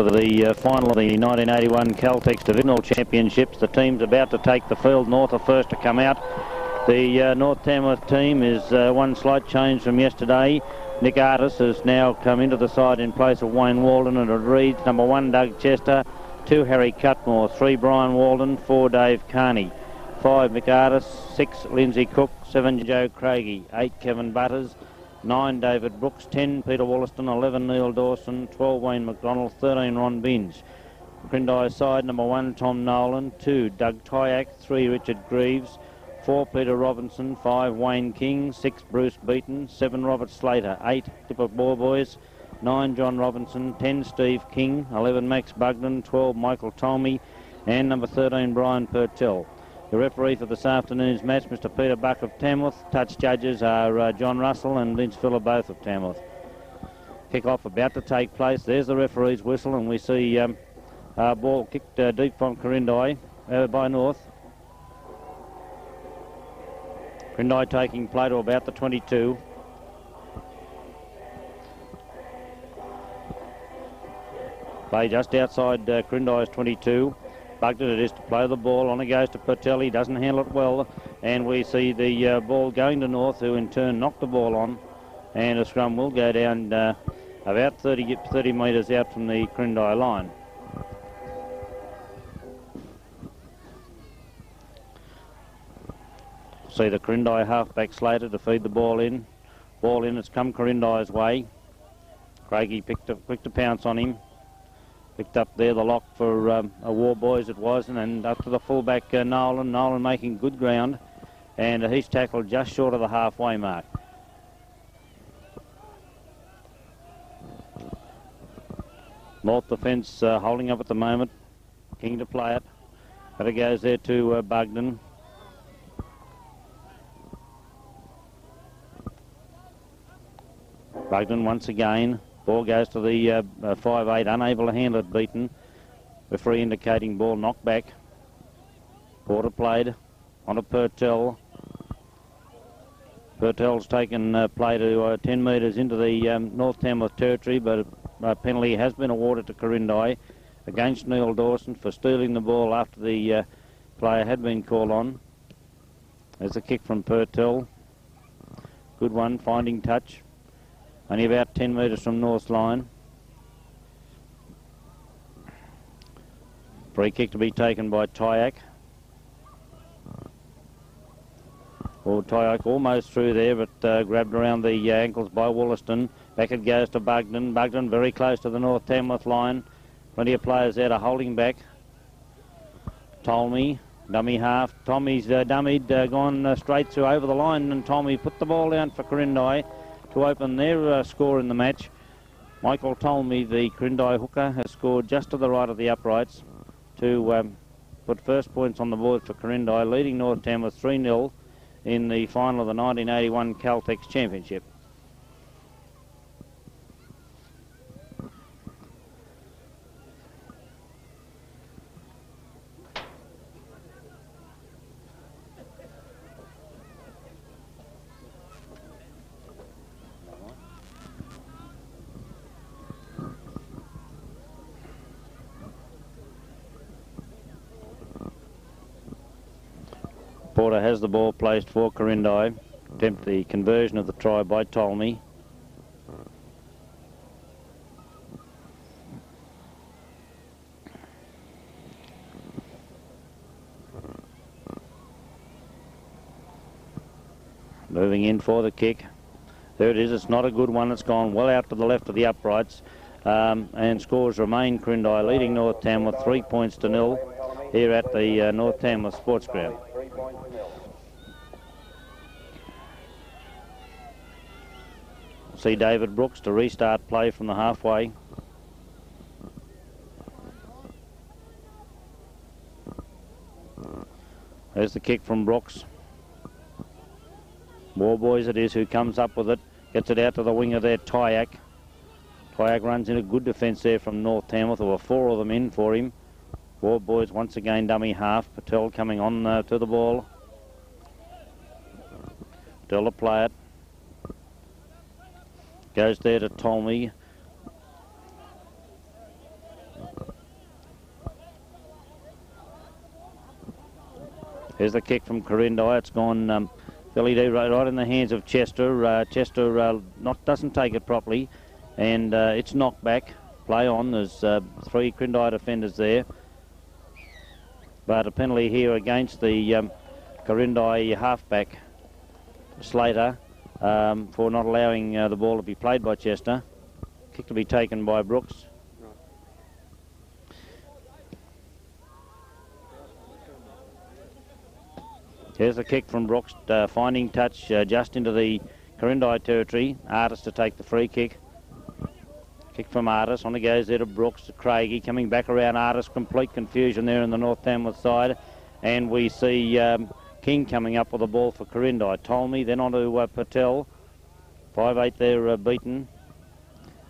for the final of the 1981 Caltex Divisional Championships. The team's about to take the field. North are first to come out. The North Tamworth team is one slight change from yesterday. Nick Artis has now come into the side in place of Wayne Walden, and it reads number 1 Doug Chester, 2 Harry Cutmore, 3 Brian Walden, 4 Dave Carney, 5 Mick Artis, 6 Lindsay Cook, 7 Joe Craigie, 8 Kevin Butters, 9 David Brooks, 10 Peter Wollaston, 11 Neil Dawson, 12 Wayne McDonald, 13 Ron Binge. Quirindi side number 1 Tom Nolan, 2 Doug Tyack, 3 Richard Greaves, 4 Peter Robinson, 5 Wayne King, 6 Bruce Beaton, 7 Robert Slater, 8 Dipper Boys, 9 John Robinson, 10 Steve King, 11 Max Bugden, 12 Michael Tolmie, and number 13 Brian Purtell. The referee for this afternoon's match, Mr. Peter Buck of Tamworth. Touch judges are John Russell and Lynch Filler, both of Tamworth. Kick-off about to take place. There's the referee's whistle, and we see ball kicked deep from Quirindi by North. Quirindi taking play to about the 22. Play just outside Quirindi's 22. Bugden it is to play the ball. On it goes to Purtell. Doesn't handle it well. And we see the ball going to North, who in turn knocked the ball on. And a scrum will go down about 30 metres out from the Quirindi line. See the Quirindi halfback Slater to feed the ball in. Ball in, it's come Quirindi's way. Craigie quick to pounce on him. Picked up there the lock for a War Boys it was, and up to the fullback Nolan. Nolan making good ground, and he's tackled just short of the halfway mark. North defence holding up at the moment. King to play it. But it goes there to Bugden. Bugden once again. Ball goes to the 5'8", unable to handle it, Beaton. Referee indicating ball knocked back. Porter played on to Purtell. Purtell's taken play to 10 metres into the North Tamworth territory, but a penalty has been awarded to Quirindi against Neil Dawson for stealing the ball after the player had been called on. There's a kick from Purtell. Good one, finding touch. Only about 10 metres from North's line. Free kick to be taken by Tyack. Well, Tyack almost through there, but grabbed around the ankles by Wollaston. Back it goes to Bugden. Bugden very close to the North Tamworth line. Plenty of players there to holding back. Tolmie, dummy half. Tommy's dummied, gone straight through over the line, and Tolmie put the ball down for Quirindi to open their score in the match. Michael Tolmie, the Quirindi hooker, has scored just to the right of the uprights to put first points on the board for Quirindi, leading North Tamworth 3-0 in the final of the 1981 Caltex Championship. Porter has the ball placed for Quirindi. Attempt the conversion of the try by Tolmie. Moving in for the kick. There it is. It's not a good one. It's gone well out to the left of the uprights. And scores remain Quirindi leading North Tamworth 3-0 here at the North Tamworth Sports Ground. See David Brooks to restart play from the halfway. There's the kick from Brooks. War Boys it is who comes up with it. Gets it out to the winger there, Tyack. Tyack runs in a good defence there from North Tamworth. There were 4 of them in for him. War Boys once again dummy half. Patel coming on to the ball. Patel to play it. Goes there to Tolmie. Here's the kick from Quirindi. It's gone fairly deep, right in the hands of Chester. Chester doesn't take it properly, and it's knocked back. Play on. There's 3 Quirindi defenders there. But a penalty here against the Quirindi halfback, Slater, for not allowing the ball to be played by Chester. Kick to be taken by Brooks. Here's the kick from Brooks, finding touch just into the Quirindi territory. Artis to take the free kick. Kick from Artis, on it goes there to Brooks, to Craigie, coming back around Artis. Complete confusion there in the North Tamworth side. And we see King coming up with the ball for Quirindi. Tolmie, then on to Patel. 5'8" there, beaten.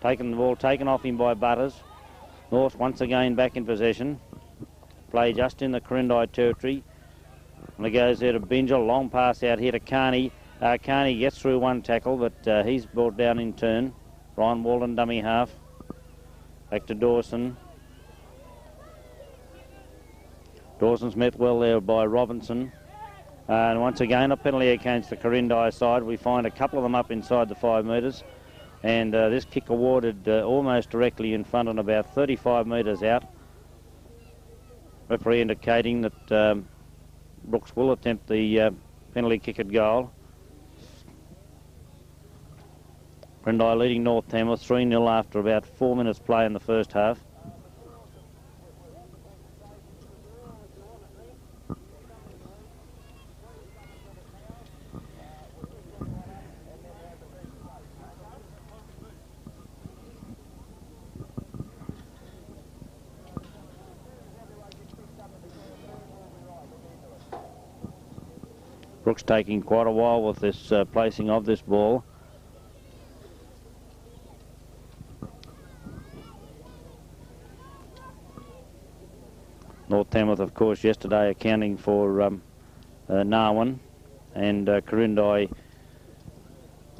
Taking the ball, taken off him by Butters. North once again back in possession. Play just in the Quirindi territory. And it goes there to Binger. Long pass out here to Carney. Carney gets through one tackle, but he's brought down in turn. Ryan Walden, dummy half. Back to Dawson. Dawson's met well there by Robinson. And once again, a penalty against the Quirindi side. We find a couple of them up inside the 5 metres. And this kick awarded almost directly in front and about 35 metres out. Referee indicating that Brooks will attempt the penalty kick at goal. Quirindi leading North Tamworth 3-0 after about 4 minutes play in the first half. Brooks taking quite a while with this placing of this ball. North Tamworth, of course, yesterday accounting for Narwin, and Quirindi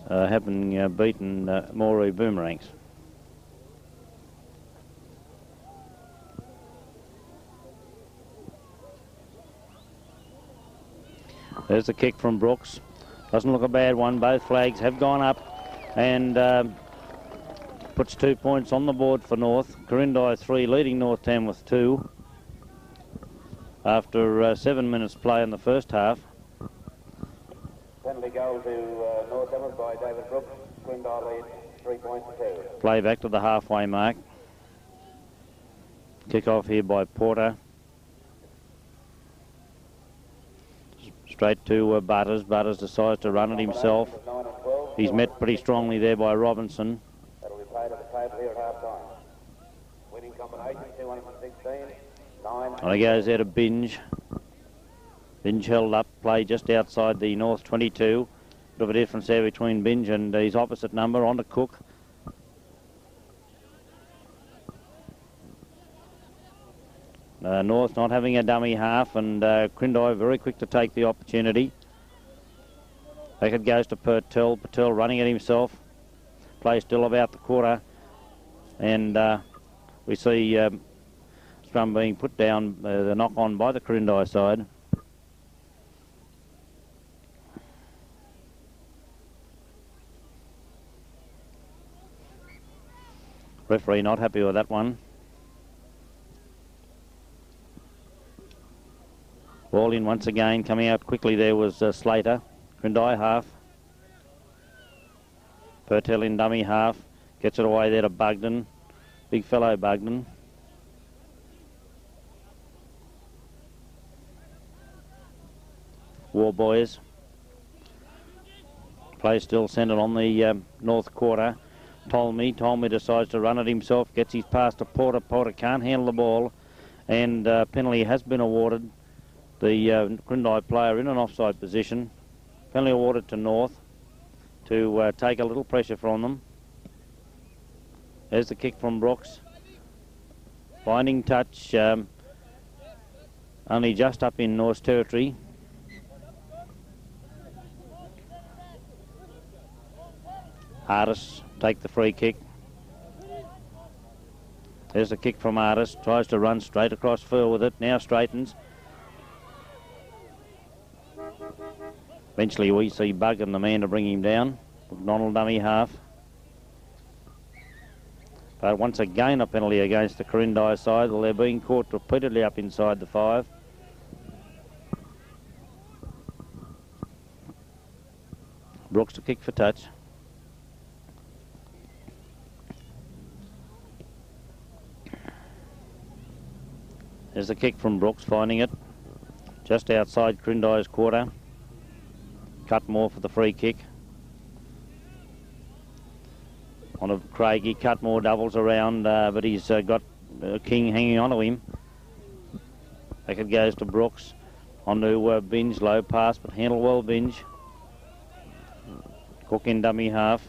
having beaten Moree Boomerangs. There's the kick from Brooks. Doesn't look a bad one. Both flags have gone up, and puts 2 points on the board for North. Quirindi 3 leading North Tamworth 2 after 7 minutes play in the first half. Penalty goal to North Tamworth by David Brooks. Quirindi lead 3 points to 2. Play back to the halfway mark. Kick off here by Porter. Straight to Butters. Butters decides to run it himself. He's met pretty strongly there by Robinson. That'll be played at the table here at half time. Winning combination 216. And he goes there to Binge. Binge held up, play just outside the North 22. Bit of a difference there between Binge and his opposite number, on to Cook. North not having a dummy half, and Quirindi very quick to take the opportunity. Back it goes to Patel. Patel running it himself. Play still about the quarter, and we see scrum being put down, the knock on by the Quirindi side. Referee not happy with that one. Ball in once again. Coming out quickly there was Slater. Quirindi half. Purtell in dummy half. Gets it away there to Bugden. Big fellow Bugden. War Boys. Play still centred on the north quarter. Tolmie decides to run it himself. Gets his pass to Porter. Porter can't handle the ball. And penalty has been awarded. The Quirindi player in an offside position. Penalty awarded to North to take a little pressure from them. There's the kick from Brooks. Binding touch, only just up in North's territory. Artis take the free kick. There's the kick from Artis. Tries to run straight across field with it. Now straightens. Eventually we see Bug and the man to bring him down. McDonald dummy half. But once again a penalty against the Quirindi side. Well, they're being caught repeatedly up inside the 5. Brooks to kick for touch. There's the kick from Brooks, finding it just outside Quirindi's quarter. Cutmore for the free kick. On a Craigie, Cutmore doubles around, but he's got King hanging onto him. Back it goes to Brooks. On to Binge, low pass, but handled well, Binge. Cook in dummy half.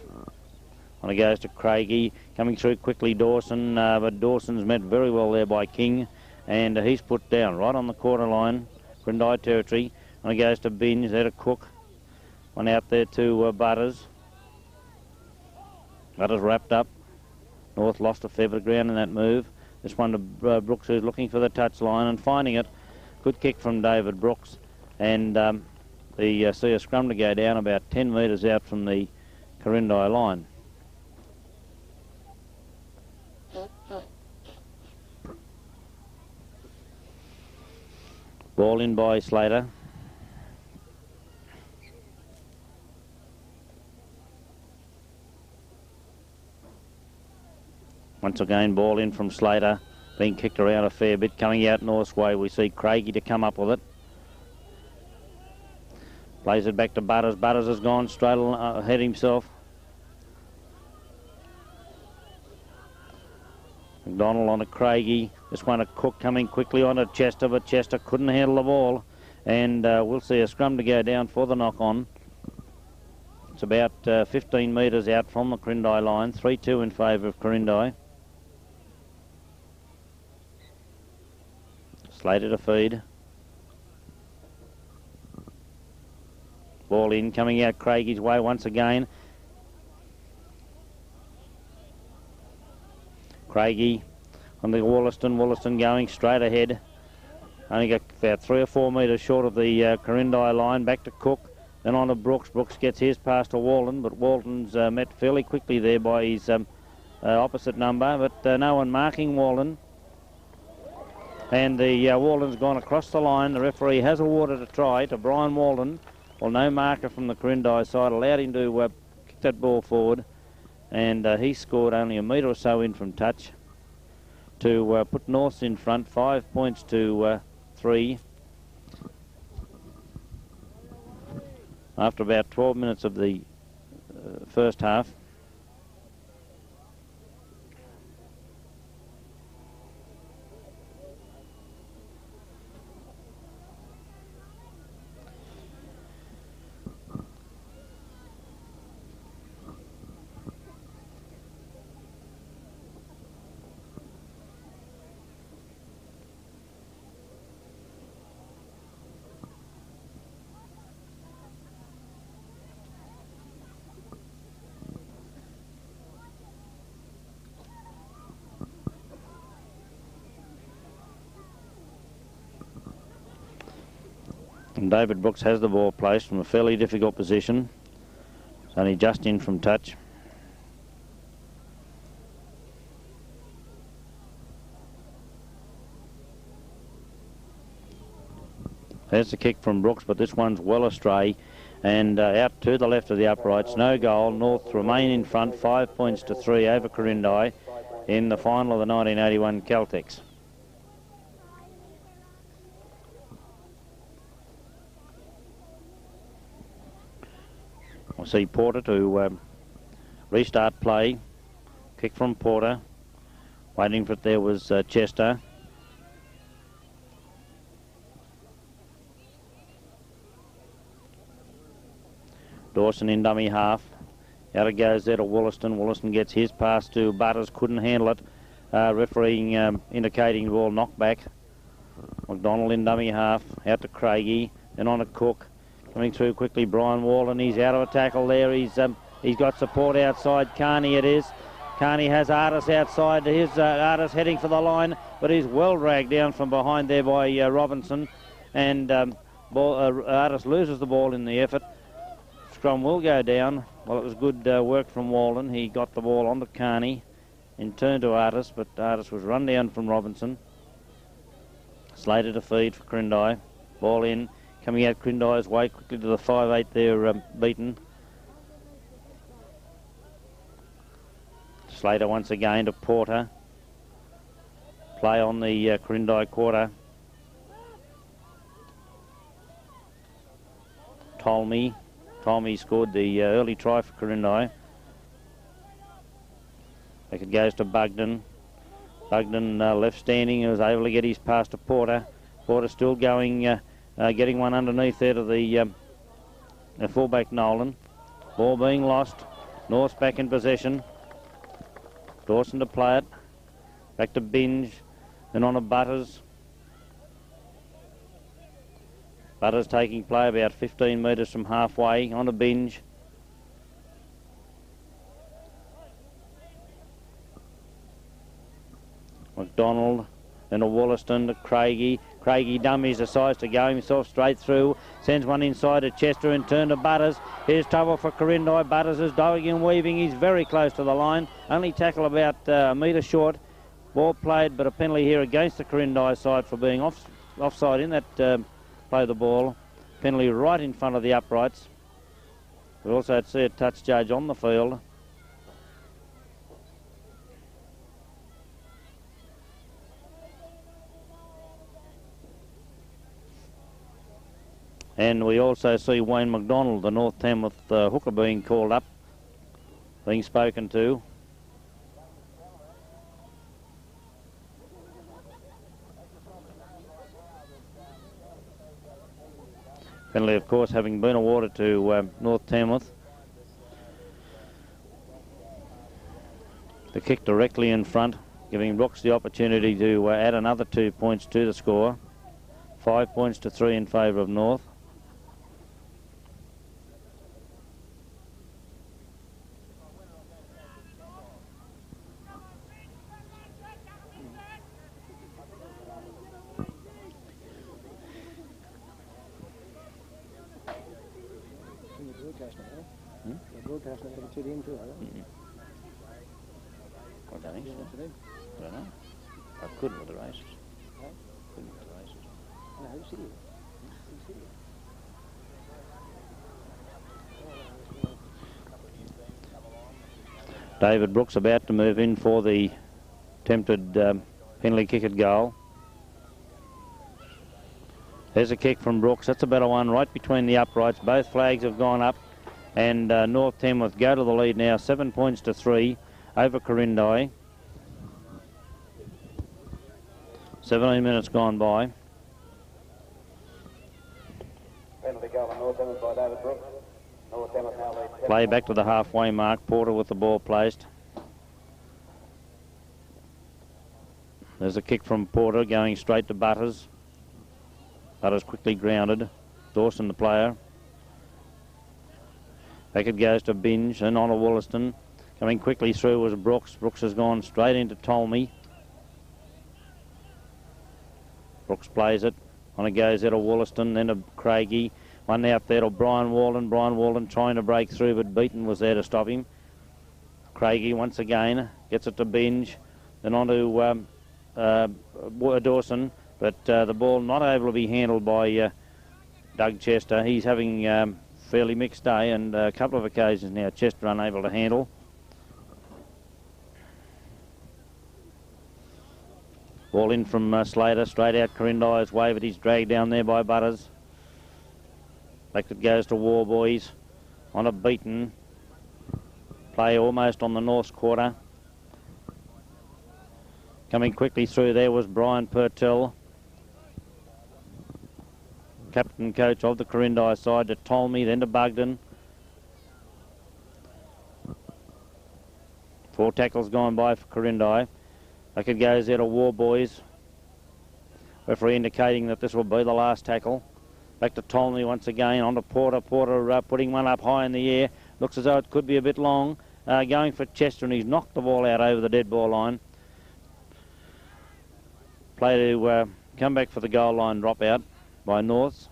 On it goes to Craigie. Coming through quickly, Dawson, but Dawson's met very well there by King, and he's put down right on the quarter line, Quirindi territory. On it goes to Binge, there to Cook. One out there to Butters. Butters wrapped up. North lost a fair bit of ground in that move. This one to Brooks, who's looking for the touch line and finding it. Good kick from David Brooks, and they see a scrum to go down about 10 metres out from the Quirindi line. Ball in by Slater. Once again, ball in from Slater, being kicked around a fair bit. Coming out North's way, we see Craigie to come up with it. Plays it back to Butters. Butters has gone straight ahead himself. McDonald on to Craigie. This one a Cook coming quickly on to Chester, but Chester couldn't handle the ball. And we'll see a scrum to go down for the knock-on. It's about 15 metres out from the Quirindi line. 3-2 in favour of Quirindi. Slater to feed. Ball in, coming out Craigie's way once again. Craigie on the Wollaston. Wollaston going straight ahead. Only got about 3 or 4 metres short of the Quirindi line. Back to Cook. Then on to Brooks. Brooks gets his pass to Walton, but Walton's met fairly quickly there by his opposite number. But no one marking Walton. And the Walton's gone across the line. The referee has awarded a try to Brian Walton. Well, no marker from the Quirindi side allowed him to kick that ball forward. And he scored only a metre or so in from touch to put Norths in front, 5 points to 3. After about 12 minutes of the first half. And David Brooks has the ball placed from a fairly difficult position. It's only just in from touch. There's the kick from Brooks, but this one's well astray. And out to the left of the uprights, no goal. North remain in front, 5 points to 3 over Quirindi in the final of the 1981 Caltex. We'll see Porter to restart play. Kick from Porter. Waiting for it there was Chester. Dawson in dummy half. Out it goes there to Wollaston. Wollaston gets his pass to Butters. Couldn't handle it. Refereeing indicating the ball knocked back. McDonald in dummy half. Out to Craigie. Then on to Cook. Coming through quickly, Brian Walton. He's out of a tackle there. He's got support outside. Carney it is. Carney has Artis outside. Here's Artis heading for the line, but he's well dragged down from behind there by Robinson. And Artis loses the ball in the effort. scrum will go down. Well, it was good work from Walden. He got the ball onto Carney in turn to Artis, but Artis was run down from Robinson. Slater to feed for Quirindi. Ball in, coming out Quirindi's way quickly to the 5'8 there, Beaton. Slater once again to Porter. Play on the Quirindi quarter. Tolmy scored the early try for Quirindi. It goes to Bugden. Bugden left standing and was able to get his pass to Porter. Porter still going, getting one underneath there to the fullback Nolan. Ball being lost. North's back in possession. Dawson to play it. Back to Binge. Then on to Butters. Butters taking play about 15 metres from halfway. On to Binge. McDonald, then to Wollaston, to Craigie. Craigie dummies, decides to go himself straight through. Sends one inside to Chester and turn to Butters. Here's trouble for Quirindi. Butters is diving and weaving. He's very close to the line. Only tackle about a metre short. Ball played, but a penalty here against the Quirindi side for being offside in that play of the ball. Penalty right in front of the uprights. We also had to see a touch judge on the field. And we also see Wayne McDonald, the North Tamworth hooker, being called up, being spoken to. Penalty, of course, having been awarded to North Tamworth. The kick directly in front, giving Brooks the opportunity to add another 2 points to the score. 5 points to 3 in favour of North. I don't know. I couldn't with the races. Couldn't with the races. No, see you. David Brooks about to move in for the attempted penalty kick at goal. There's a kick from Brooks. That's a better one right between the uprights. Both flags have gone up, and North Tamworth go to the lead now, 7 points to 3 over Quirindi. 17 minutes gone by. Penalty goal on North Tamworth by David Brooks. North Tamworth now leads. Play back to the halfway mark. Porter with the ball placed. There's a kick from Porter going straight to Butters. Butters quickly grounded. Dawson the player. Back it goes to Binge and on to Wollaston. Coming quickly through was Brooks. Brooks has gone straight into Tolmy. Brooks plays it. On it goes out of Wollaston, then to Craigie. One out there to Brian Walden. Brian Walden trying to break through, but Beaton was there to stop him. Craigie once again gets it to Binge. Then on to Dawson. But the ball not able to be handled by Doug Chester. He's having a fairly mixed day, and a couple of occasions now Chester unable to handle. Ball in from Slater, straight out Quirindi's way, but he's dragged down there by Butters. Back it goes to War Boys. On a Beaton. Play almost on the North's quarter. Coming quickly through there was Brian Purtell, captain coach of the Quirindi side, to Tolmy, then to Bugden. 4 tackles gone by for Quirindi. Back it goes out of War Boys. Referee indicating that this will be the last tackle. Back to Tolmy once again, on to Porter. Porter putting one up high in the air. Looks as though it could be a bit long. Going for Chester, and he's knocked the ball out over the dead ball line. Play to come back for the goal line drop out by North.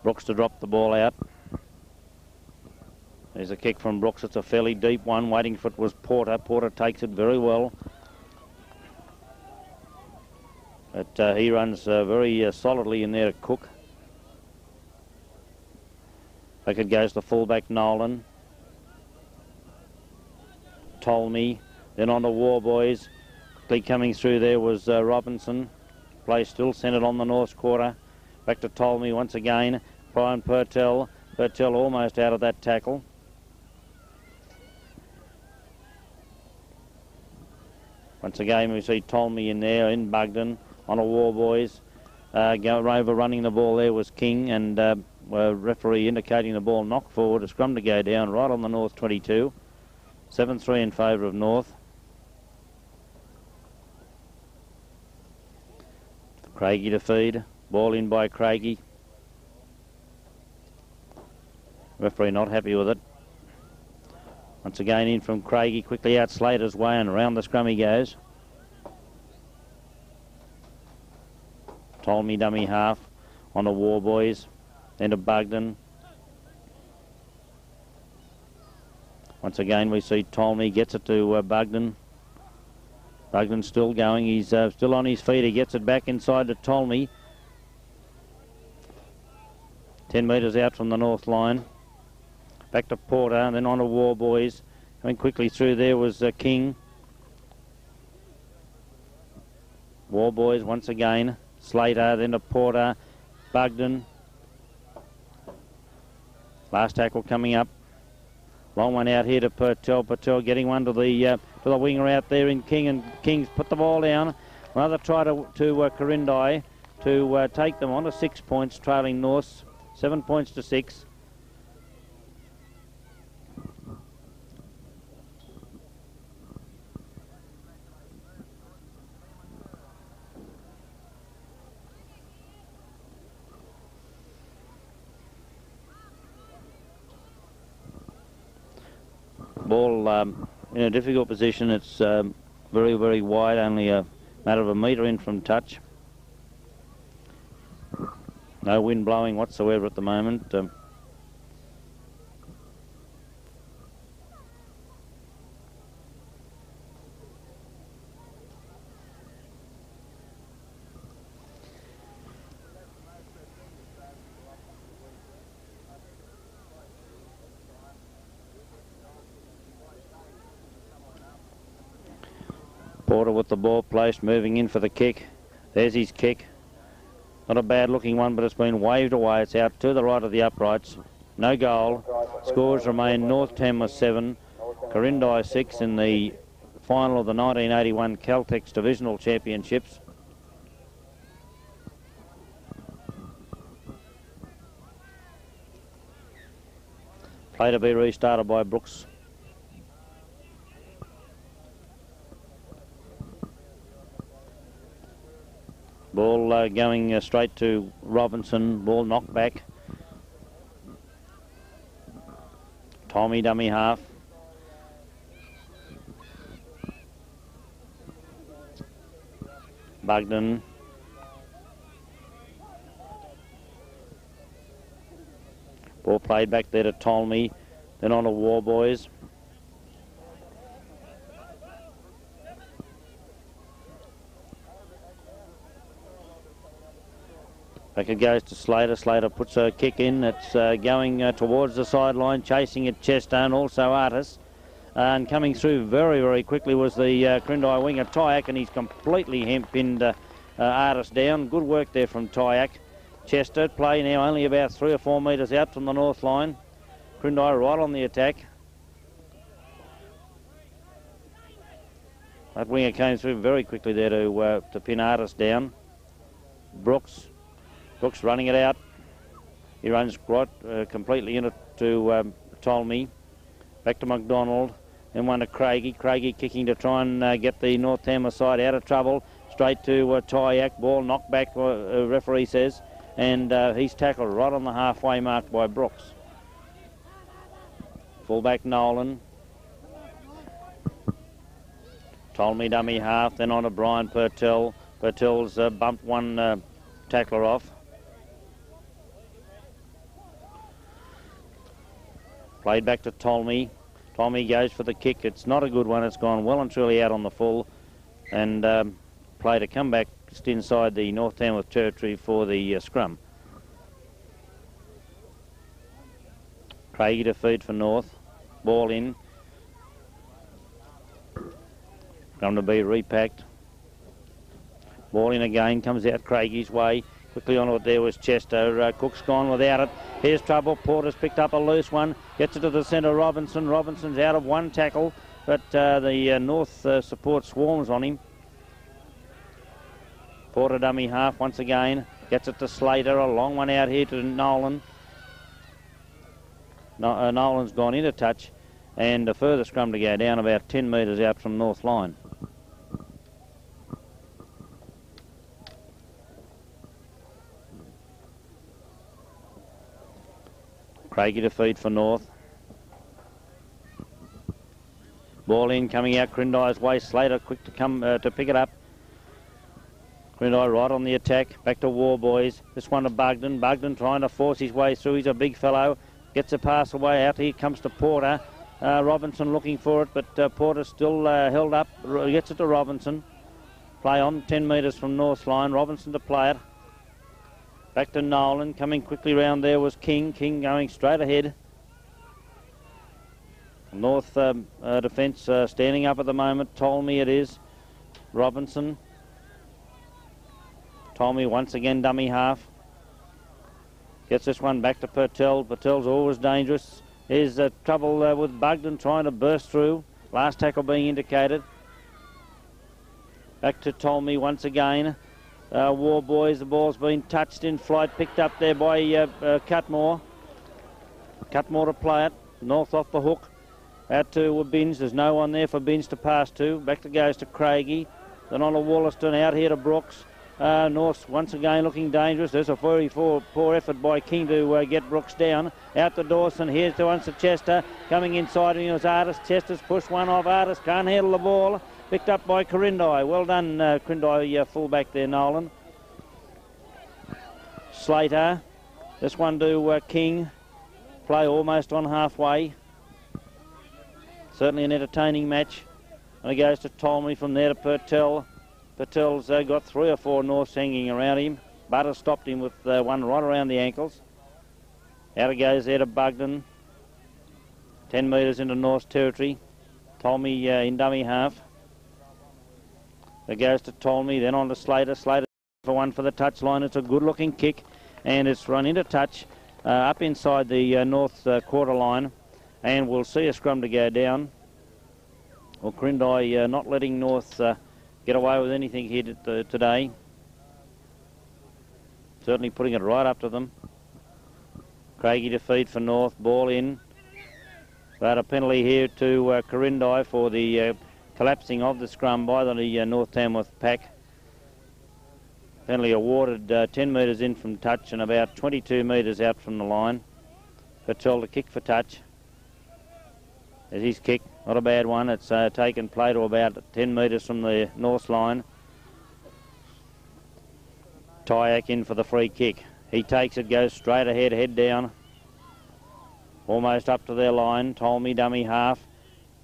Brooks to drop the ball out. There's a kick from Brooks. It's a fairly deep one. Waiting for it was Porter. Porter takes it very well. But he runs very solidly in there to Cook. Back it goes to fullback Nolan. Tolmie. Then on to War Boys. Quickly coming through there was Robinson. Play still centred on the north quarter. Back to Tolmie once again. Brian Purtell. Purtell almost out of that tackle. Once again we see Tolmie in there in Bugden on a War Boys. Rover running the ball there was King, and referee indicating the ball knocked forward. A scrum to go down right on the North 22. 7-3 in favour of North. Craigie to feed. Ball in by Craigie. Referee not happy with it. Once again in from Craigie, quickly out Slater's way, and around the scrum he goes. Tolmie dummy half on the War Boys. Then to Bugden. Once again we see Tolmie gets it to Bugden. Bugden's still going. He's still on his feet. He gets it back inside to Tolmie. 10 metres out from the north line. Back to Porter, and then on to War Boys. Coming quickly through there was King. War Boys once again. Slater, then to Porter. Bugden. Last tackle coming up. Long one out here to Purtell. Purtell getting one to the winger out there in King, and King's put the ball down. Another try to Quirindi to take them on to 6 points, trailing North 7 points to 6. Ball in a difficult position. It's very, very wide, only a matter of a metre in from touch. No wind blowing whatsoever at the moment. Porter with the ball placed, moving in for the kick. There's his kick. Not a bad looking one, but it's been waved away. It's out to the right of the uprights. No goal. Scores remain North Tamworth 7, Quirindi 6 in the final of the 1981 Caltex Divisional Championships. Play to be restarted by Brooks. Ball going straight to Robinson. Ball knocked back. Tommy dummy half. Bugden. Ball played back there to Tolmie. Then on to War Boys. Back it goes to Slater. Slater puts a kick in. It's going towards the sideline, chasing it Chester and also Artis. And coming through very, very quickly was the Quirindi winger Tyack, and he's completely hemp-pinned Artis down. Good work there from Tyack. Chester play now only about 3 or 4 metres out from the north line. Quirindi right on the attack. That winger came through very quickly there to pin Artis down. Brooks running it out. He runs right completely in it to Tolmie. Back to McDonald. Then one to Craigie. Craigie kicking to try and get the North Tamworth side out of trouble. Straight to Tyack. Ball knocked back, referee says. And he's tackled right on the halfway mark by Brooks. Fullback Nolan. Tolmie dummy half. Then on to Brian Purtell. Purtell's bumped one tackler off. Played back to Tolmy. Tolmy goes for the kick. It's not a good one. It's gone well and truly out on the full. And play to come back just inside the North Tamworth territory for the scrum. Craigie to feed for North. Ball in. Going to be repacked. Ball in again. Comes out Craigie's way. Quickly on it there was Chester. Cook's gone without it. Here's trouble. Porter's picked up a loose one. Gets it to the centre. Robinson. Robinson's out of one tackle. But the North support swarms on him. Porter dummy half once again. Gets it to Slater. A long one out here to Nolan. Nolan's gone into touch. And a further scrum to go down about 10 metres out from North line. Craigie to feed for North. Ball in, coming out Quirindai's way. Slater quick to come to pick it up. Quirindi right on the attack. Back to War Boys. This one to Bugden. Bugden trying to force his way through. He's a big fellow. Gets a pass away out. Here comes to Porter. Robinson looking for it, but Porter still held up. Gets it to Robinson. Play on 10 metres from North line. Robinson to play it. Back to Nolan. Coming quickly round there was King. King going straight ahead. North defence standing up at the moment. Tolmy it is. Robinson. Tolmy once again dummy half. Gets this one back to Purtell. Purtell's always dangerous. Here's trouble with Bugden trying to burst through. Last tackle being indicated. Back to Tolmy once again. War Boys, the ball's been touched in flight, picked up there by Cutmore. Cutmore to play it. North off the hook. Out to Binns. There's no one there for Binns to pass to. Back to goes to Craigie. Then on to Wollaston. Out here to Brooks. North once again looking dangerous. There's a very poor effort by King to get Brooks down. Out to Dawson. Here's to once to Chester. Coming inside him was Artis. Chester's pushed one off. Artis can't handle the ball. Picked up by Quirindi. Well done, Quirindi, full back there, Nolan. Slater. This one to King. Play almost on halfway. Certainly an entertaining match. And it goes to Tolmy from there to Purtell. Purtell's got 3 or 4 Norths hanging around him. Butter stopped him with one right around the ankles. Out it goes there to Bugden. 10 metres into North's territory. Tolmy in dummy half. It goes to Tolmy, then on to Slater. Slater for one for the touchline. It's a good-looking kick, and it's run into touch up inside the North quarter line, and we'll see a scrum to go down. Well, Quirindi not letting North get away with anything here today. Certainly putting it right up to them. Craigie to feed for North. Ball in. But a penalty here to Quirindi for the collapsing of the scrum by the North Tamworth pack. Penalty awarded 10 metres in from touch and about 22 metres out from the line. Purtell to kick for touch. There's his kick, not a bad one. It's taken play to about 10 metres from the North line. Tyack in for the free kick. He takes it, goes straight ahead, head down. Almost up to their line. Tolmy dummy half.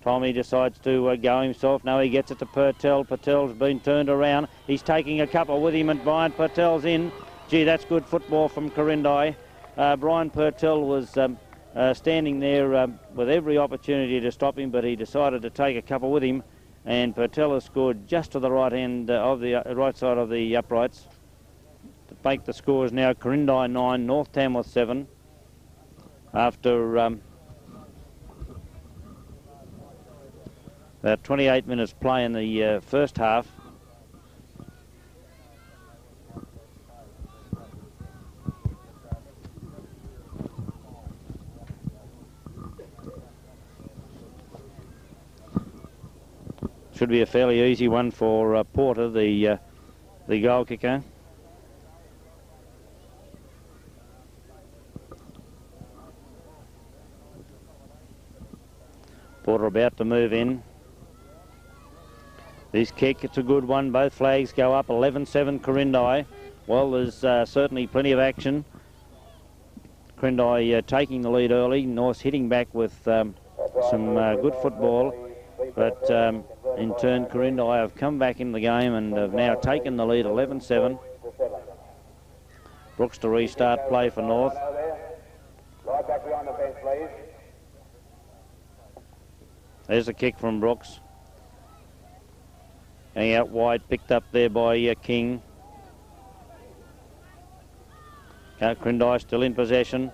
Tolmy decides to go himself. No, he gets it to Purtell. Purtell's been turned around. He's taking a couple with him, and Brian Purtell's in. Gee, that's good football from Quirindi. Brian Purtell was standing there with every opportunity to stop him, but he decided to take a couple with him, and Purtell has scored just to the right end of the right side of the uprights. To make the scores now, Quirindi 9, North Tamworth 7. After about 28 minutes play in the first half. Should be a fairly easy one for Porter, the goal kicker. Porter about to move in. This kick, it's a good one. Both flags go up. 11-7 Quirindi. Well, there's certainly plenty of action. Quirindi taking the lead early. North hitting back with some good football, but in turn Quirindi have come back in the game and have now taken the lead 11-7. Brooks to restart play for North. Right back behind the fence, please. There's a kick from Brooks. Going out wide, picked up there by King. Quirindi still in possession.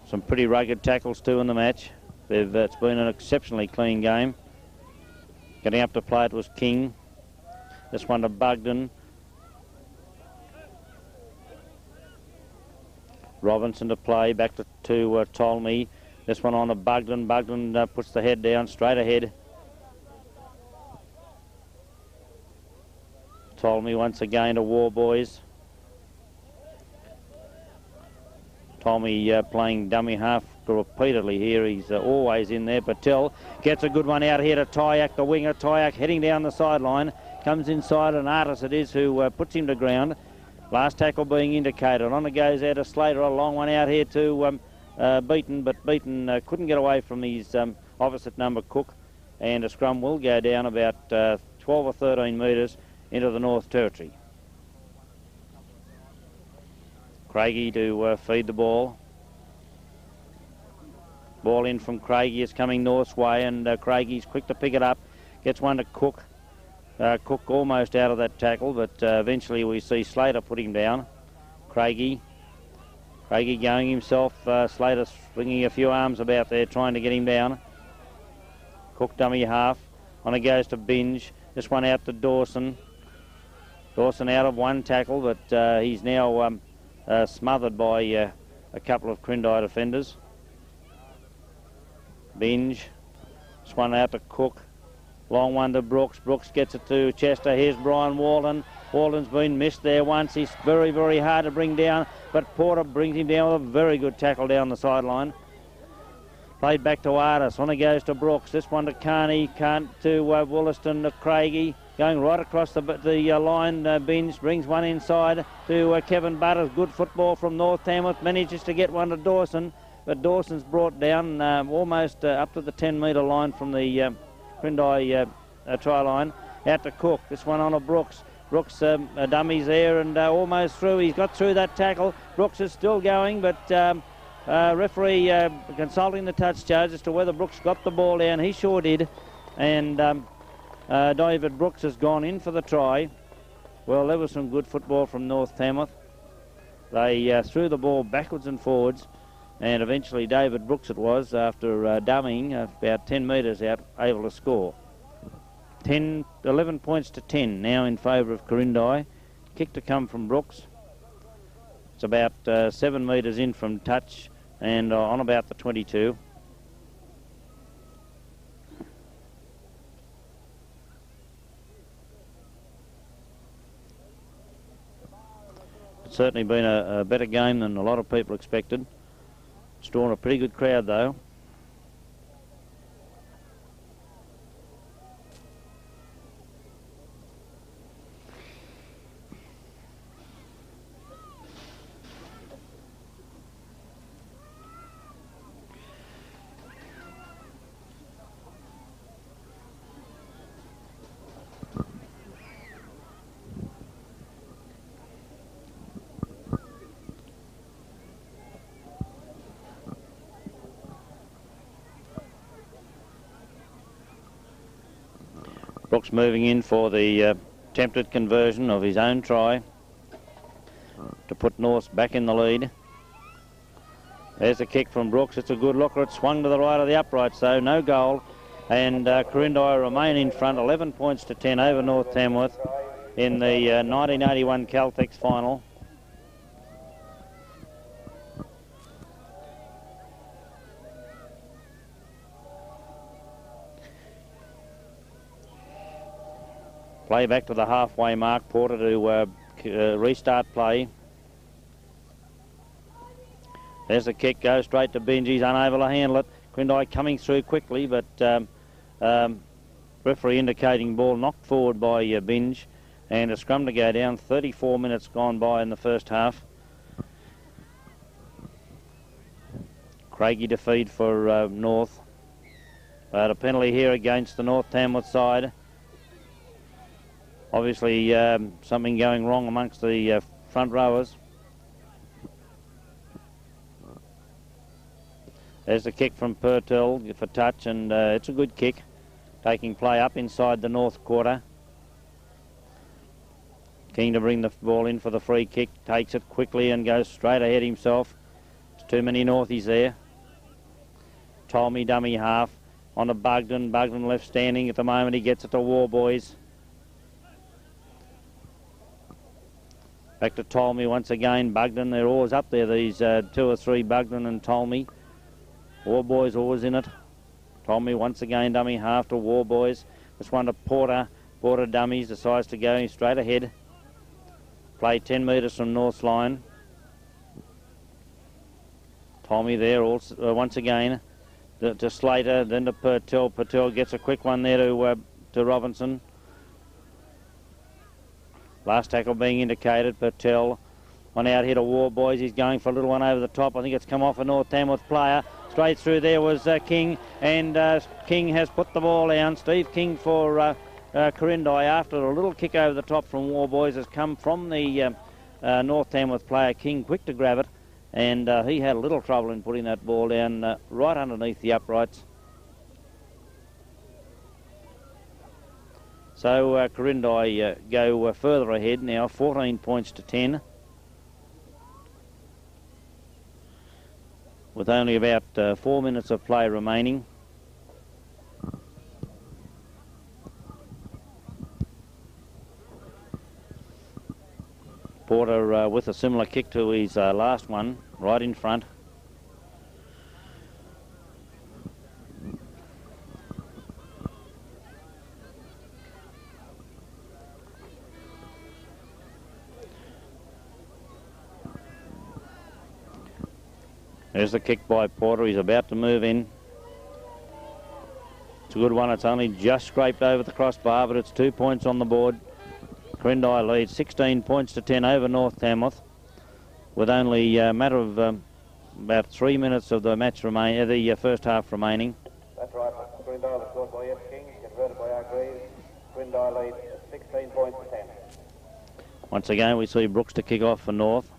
Some pretty rugged tackles too in the match. It's been an exceptionally clean game. Getting up to play it was King. This one to Bugden. Robinson to play, back to Tolmy. This one on to Bugden. Bugden puts the head down, straight ahead. Tolmy once again to War Boys. Tommy playing dummy half repeatedly here. He's always in there. Patel gets a good one out here to Tyak, the winger. Tyak heading down the sideline. Comes inside, and Artis it is who puts him to ground. Last tackle being indicated. On it goes out to Slater. A long one out here to Beaton, but Beaton couldn't get away from his opposite number, Cook. And a scrum will go down about 12 or 13 metres into the North Territory. Craigie to feed the ball. Ball in from Craigie is coming North's way, and Craigie's quick to pick it up. Gets one to Cook. Cook almost out of that tackle, but eventually we see Slater put him down. Craigie going himself. Slater swinging a few arms about there, trying to get him down. Cook dummy half. On it goes to Binge. This one out to Dawson. Dawson out of one tackle, but he's now smothered by a couple of Quirindi defenders. Binge. This one out to Cook. Long one to Brooks. Brooks gets it to Chester. Here's Brian Walden. Walden's been missed there once. He's very, very hard to bring down, but Porter brings him down with a very good tackle down the sideline. Played back to Artis. On it goes to Brooks. This one to Carney. To Wollaston, to Craigie. Going right across the line. Binge brings one inside to Kevin Butters. Good football from North Tamworth. Manages to get one to Dawson, but Dawson's brought down almost up to the 10-metre line from the Quirindi try line. Out to Cook. This one on to Brooks. Brooks dummies there and almost through. He's got through that tackle. Brooks is still going, but referee consulting the touch charge as to whether Brooks got the ball down. He sure did. And David Brooks has gone in for the try. Well, there was some good football from North Tamworth. They threw the ball backwards and forwards, and eventually David Brooks it was, after dummying about 10 metres out, able to score. 11 points to 10 now in favour of Quirindi. Kick to come from Brooks. It's about 7 metres in from touch and on about the 22. It's certainly been a better game than a lot of people expected. It's drawn a pretty good crowd though. Brooks moving in for the attempted conversion of his own try to put North back in the lead. There's a kick from Brooks. It's a good looker. It swung to the right of the uprights though. No goal. And Quirindi remain in front, 11 points to 10 over North Tamworth in the 1981 Caltex final. Play back to the halfway mark. Porter to restart play. There's the kick, goes straight to Binge. He's unable to handle it. Quirindi coming through quickly, but referee indicating ball knocked forward by Binge, and a scrum to go down. 34 minutes gone by in the first half. Craigie to feed for North. But a penalty here against the North Tamworth side. Obviously something going wrong amongst the front rowers. There's the kick from Purtell for touch, and it's a good kick. Taking play up inside the North quarter. Keen to bring the ball in for the free kick. Takes it quickly and goes straight ahead himself. There's too many Northies there. Tolmy dummy half on to Bugden. Bugden left standing at the moment. He gets it to War Boys. Back to Tolmy once again. Bugden, they're always up there, these 2 or 3, Bugden and Tolmy. War Boys always in it. Tolmy once again dummy half to War Boys. This one to Porter. Porter dummies, decides to go straight ahead. Play 10 metres from North line. Tolmy there also, once again to Slater, then to Purtell. Purtell gets a quick one there to Robinson. Last tackle being indicated. Purtell, one out here to War Boys. He's going for a little one over the top. I think it's come off a North Tamworth player. Straight through there was King, and King has put the ball down. Steve King for Quirindi, after a little kick over the top from War Boys, has come from the North Tamworth player. King quick to grab it, and he had a little trouble in putting that ball down right underneath the uprights. So Quirindi go further ahead now, 14 points to 10. With only about 4 minutes of play remaining. Porter with a similar kick to his last one, right in front. There's the kick by Porter. He's about to move in. It's a good one. It's only just scraped over the crossbar, but it's 2 points on the board. Quirindi leads 16 points to 10 over North Tamworth, with only a matter of about 3 minutes of the match remaining, the first half remaining. That's right. Quirindi was scored by F. King, converted by Hargreaves. Quirindi leads 16 points to 10. Once again, we see Brooks to kick off for North.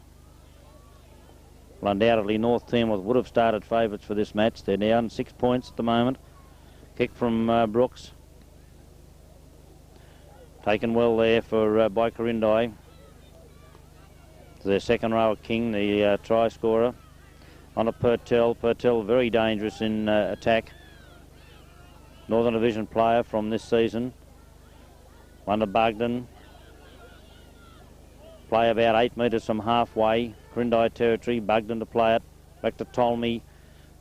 Well, undoubtedly, North Tamworth would have started favourites for this match. They're down 6 points at the moment. Kick from Brooks. Taken well there for by Quirindi. Their second rower King, the try scorer. On to Purtell. Purtell very dangerous in attack. Northern Division player from this season. One to Bugden. Play about 8 metres from halfway. Quirindi territory. Bugden to play it. Back to Tolmy.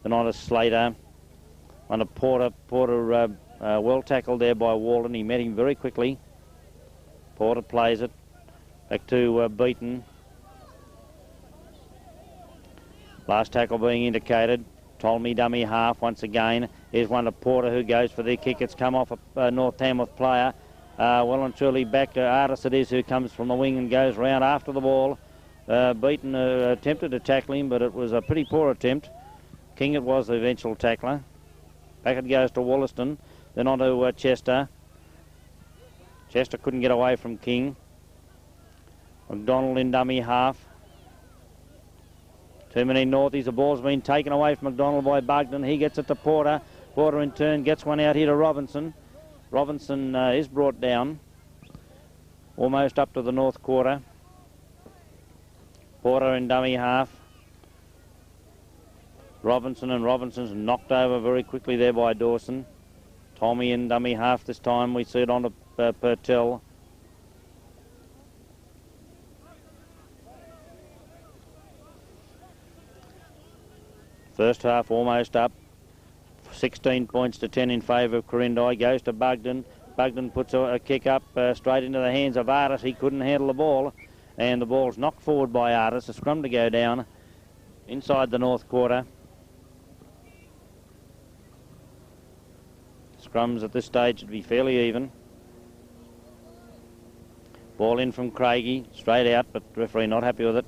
Then on to Slater. On to Porter. Porter well tackled there by Walden. He met him very quickly. Porter plays it. Back to Beaton. Last tackle being indicated. Tolmy dummy half once again. Here's one to Porter who goes for the kick. It's come off a North Tamworth player. Well and truly back to Artis it is, who comes from the wing and goes round after the ball. Beaton attempted to tackle him, but it was a pretty poor attempt. King it was the eventual tackler. Back it goes to Wollaston. Then on to Chester. Chester couldn't get away from King. McDonald in dummy half. Too many Northies. The ball's been taken away from McDonald by Bugden. He gets it to Porter. Porter in turn gets one out here to Robinson. Robinson is brought down. Almost up to the North quarter. Porter in dummy half. Robinson's knocked over very quickly there by Dawson. Tommy in dummy half this time. We see it on to Purtell. First half almost up. 16 points to 10 in favour of Quirindi. Goes to Bugden. Bugden puts a kick up straight into the hands of Artis. He couldn't handle the ball, and the ball's knocked forward by Artis. A scrum to go down inside the North quarter. Scrums at this stage would be fairly even. Ball in from Craigie, straight out, but referee not happy with it.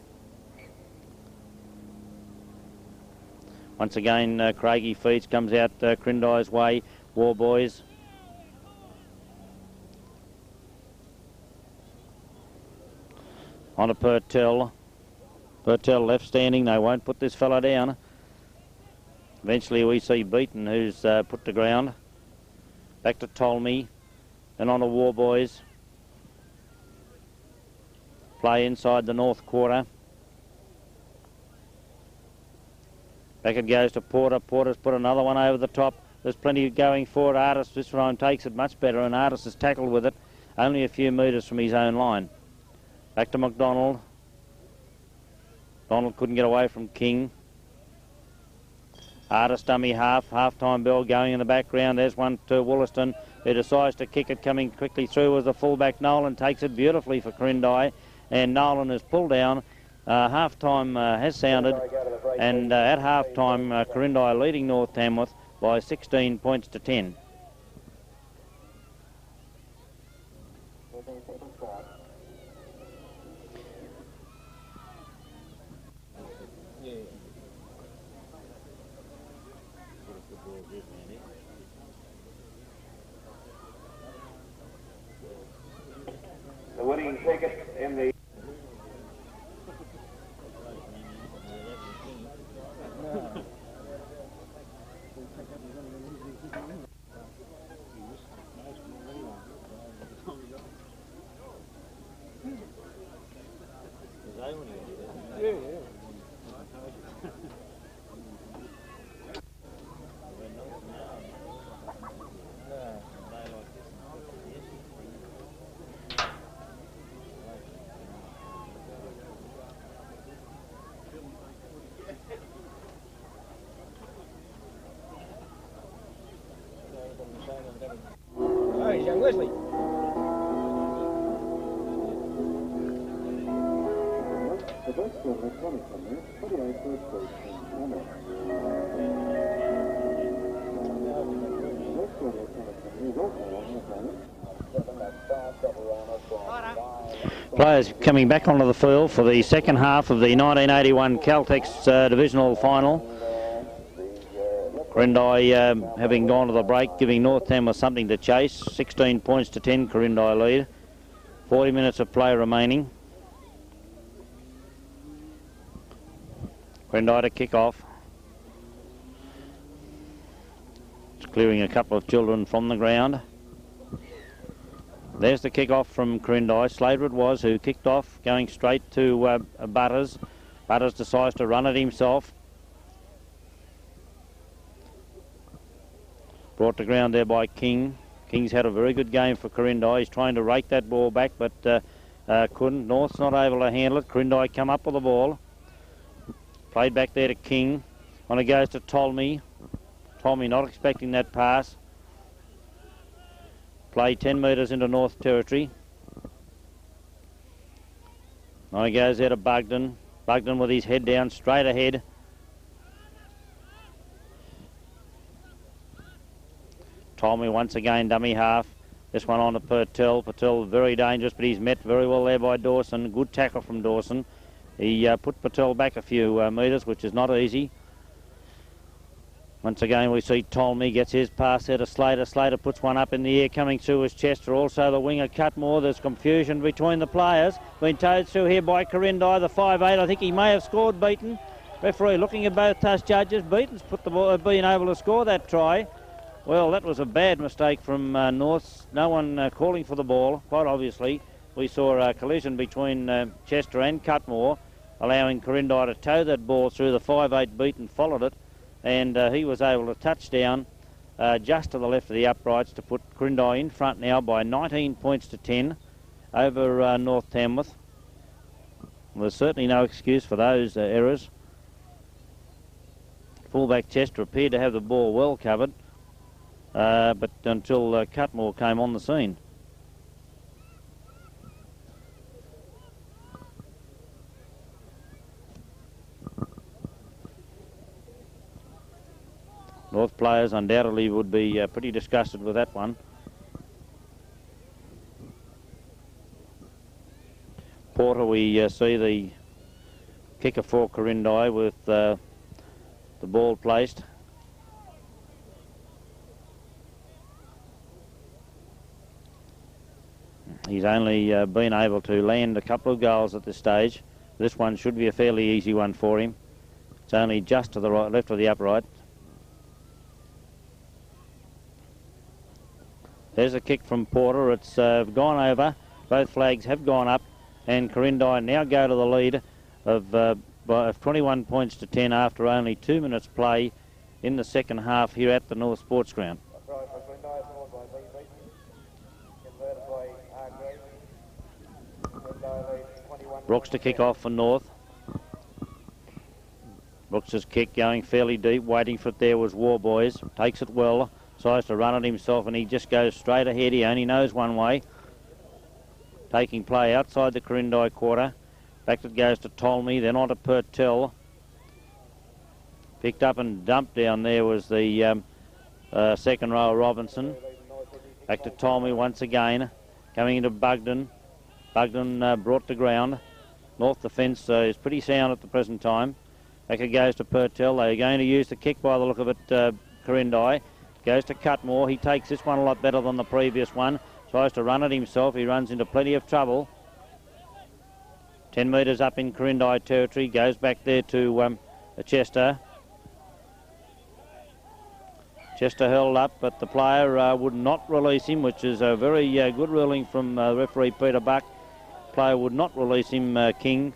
Once again, Craigie Feeds comes out Quirindai's way. War Boys. On to Purtell. Purtell left standing. They won't put this fella down. Eventually we see Beaton, who's put to ground. Back to Tolmy. And on to War Boys. Play inside the north quarter. Back it goes to Porter. Porter's put another one over the top. There's plenty going for it. Artist this time takes it much better, and Artist has tackled with it only a few metres from his own line. Back to McDonald. Donald couldn't get away from King. Artist dummy half-time bell going in the background. There's one to Wollaston, who decides to kick it, coming quickly through as the fullback. Nolan takes it beautifully for Quirindi, and Nolan is pulled down. Half-time has sounded, and at half-time Quirindi leading North Tamworth by 16 points to 10. The winning ticket in the Young Wesley. the best for electronic company, 28 first place in Tamworth. The best for electronic company is also on the planet. Players coming back onto the field for the second half of the 1981 Caltex divisional final. Quirindi having gone to the break, giving North Tamworth something to chase. 16 points to 10, Quirindi lead. 40 minutes of play remaining. Quirindi to kick off. It's clearing a couple of children from the ground. There's the kick off from Quirindi. Slater it was who kicked off, going straight to Butters. Butters decides to run it himself. Brought to ground there by King. King's had a very good game for Quirindi. He's trying to rake that ball back, but couldn't. North's not able to handle it. Quirindi come up with the ball. Played back there to King. On it goes to Tolmy. Tolmy not expecting that pass. Play 10 metres into North territory. On it goes there to Bugden. Bugden with his head down, straight ahead. Tolmy once again, dummy half. This one on to Purtell. Purtell very dangerous, but he's met very well there by Dawson. Good tackle from Dawson. He put Purtell back a few metres, which is not easy. Once again, we see Tolmy gets his pass there to Slater. Slater puts one up in the air, coming through is Chester. Also the winger Cutmore. There's confusion between the players. Been towed through here by Quirindi, the 5'8". I think he may have scored Beaton. Referee looking at both us judges. Beaton's put the ball, been able to score that try. Well, that was a bad mistake from North. No one calling for the ball, quite obviously. We saw a collision between Chester and Cutmore, allowing Quirindi to tow that ball through. The 5'8" Beaton followed it, and he was able to touch down just to the left of the uprights to put Quirindi in front now by 19 points to 10 over North Tamworth. Well, there's certainly no excuse for those errors. Fullback Chester appeared to have the ball well covered. But until Cutmore came on the scene. North players undoubtedly would be pretty disgusted with that one. Porter, we see the kicker for Quirindi with the ball placed. He's only been able to land a couple of goals at this stage. This one should be a fairly easy one for him. It's only just to the right, left of the upright. There's a kick from Porter. It's gone over. Both flags have gone up, and Quirindi now go to the lead of 21 points to 10 after only 2 minutes play in the second half here at the North Sports Ground. Brooks to kick off for North. Brooks's kick going fairly deep, waiting for it there was Warboys. Takes it well, tries to run it himself, and he just goes straight ahead. He only knows one way. Taking play outside the Quirindi quarter. Back it goes to Tolmie, then on to Purtell. Picked up and dumped down there was the second row Robinson. Back to Tolmie once again. Coming into Bugden. Bugden brought to ground. North defence is pretty sound at the present time. Back it goes to Purtell. They're going to use the kick by the look of it, Quirindi. Goes to Cutmore. He takes this one a lot better than the previous one. Tries to run it himself. He runs into plenty of trouble. 10 metres up in Quirindi territory. Goes back there to Chester. Chester held up, but the player would not release him, which is a very good ruling from referee Peter Buck. Player would not release him, King,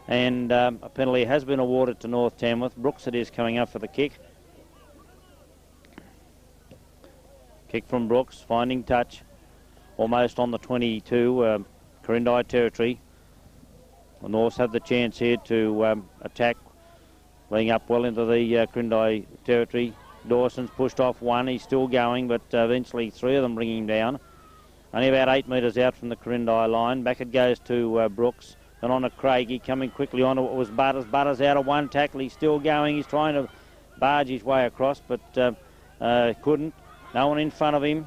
and a penalty has been awarded to North Tamworth. Brooks it is coming up for the kick. Kick from Brooks, finding touch, almost on the 22, Quirindi territory. The Norths have the chance here to attack, being up well into the Quirindi territory. Dawson's pushed off one, he's still going, but eventually three of them bring him down. Only about 8 metres out from the Quirindi line. Back it goes to Brooks, and on to Craigie, coming quickly on to what was Butters. Butters out of one tackle, he's still going, he's trying to barge his way across, but couldn't. No one in front of him.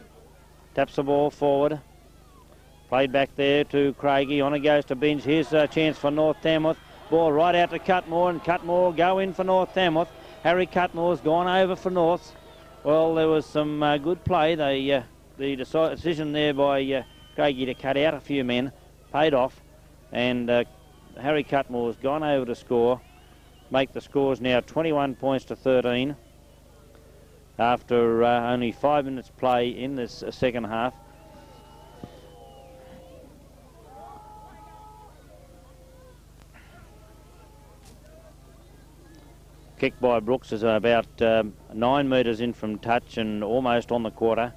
Taps the ball forward. Played back there to Craigie, on it goes to Binge. Here's a chance for North Tamworth. Ball right out to Cutmore, and Cutmore go in for North Tamworth. Harry Cutmore's gone over for North. Well, there was some good play. The decision there by Craigie to cut out a few men paid off, and Harry Cutmore's gone over to score. Make the scores now 21 points to 13 after only 5 minutes play in this second half. Kick by Brooks is about 9 metres in from touch and almost on the quarter.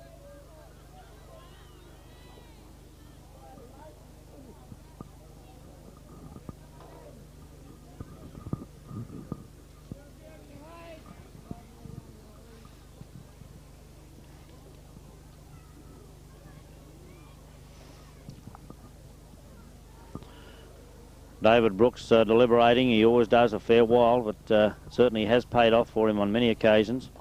David Brooks deliberating. He always does a fair while, but certainly has paid off for him on many occasions.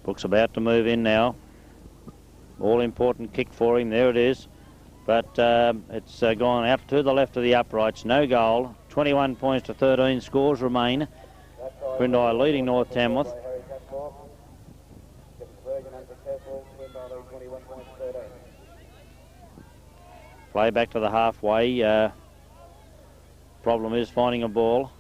Brooks about to move in now. All important kick for him. There it is. But it's gone out to the left of the uprights. No goal. 21 points to 13. Scores remain. Quirindi leading North Tamworth. Play back to the halfway. Problem is finding a ball.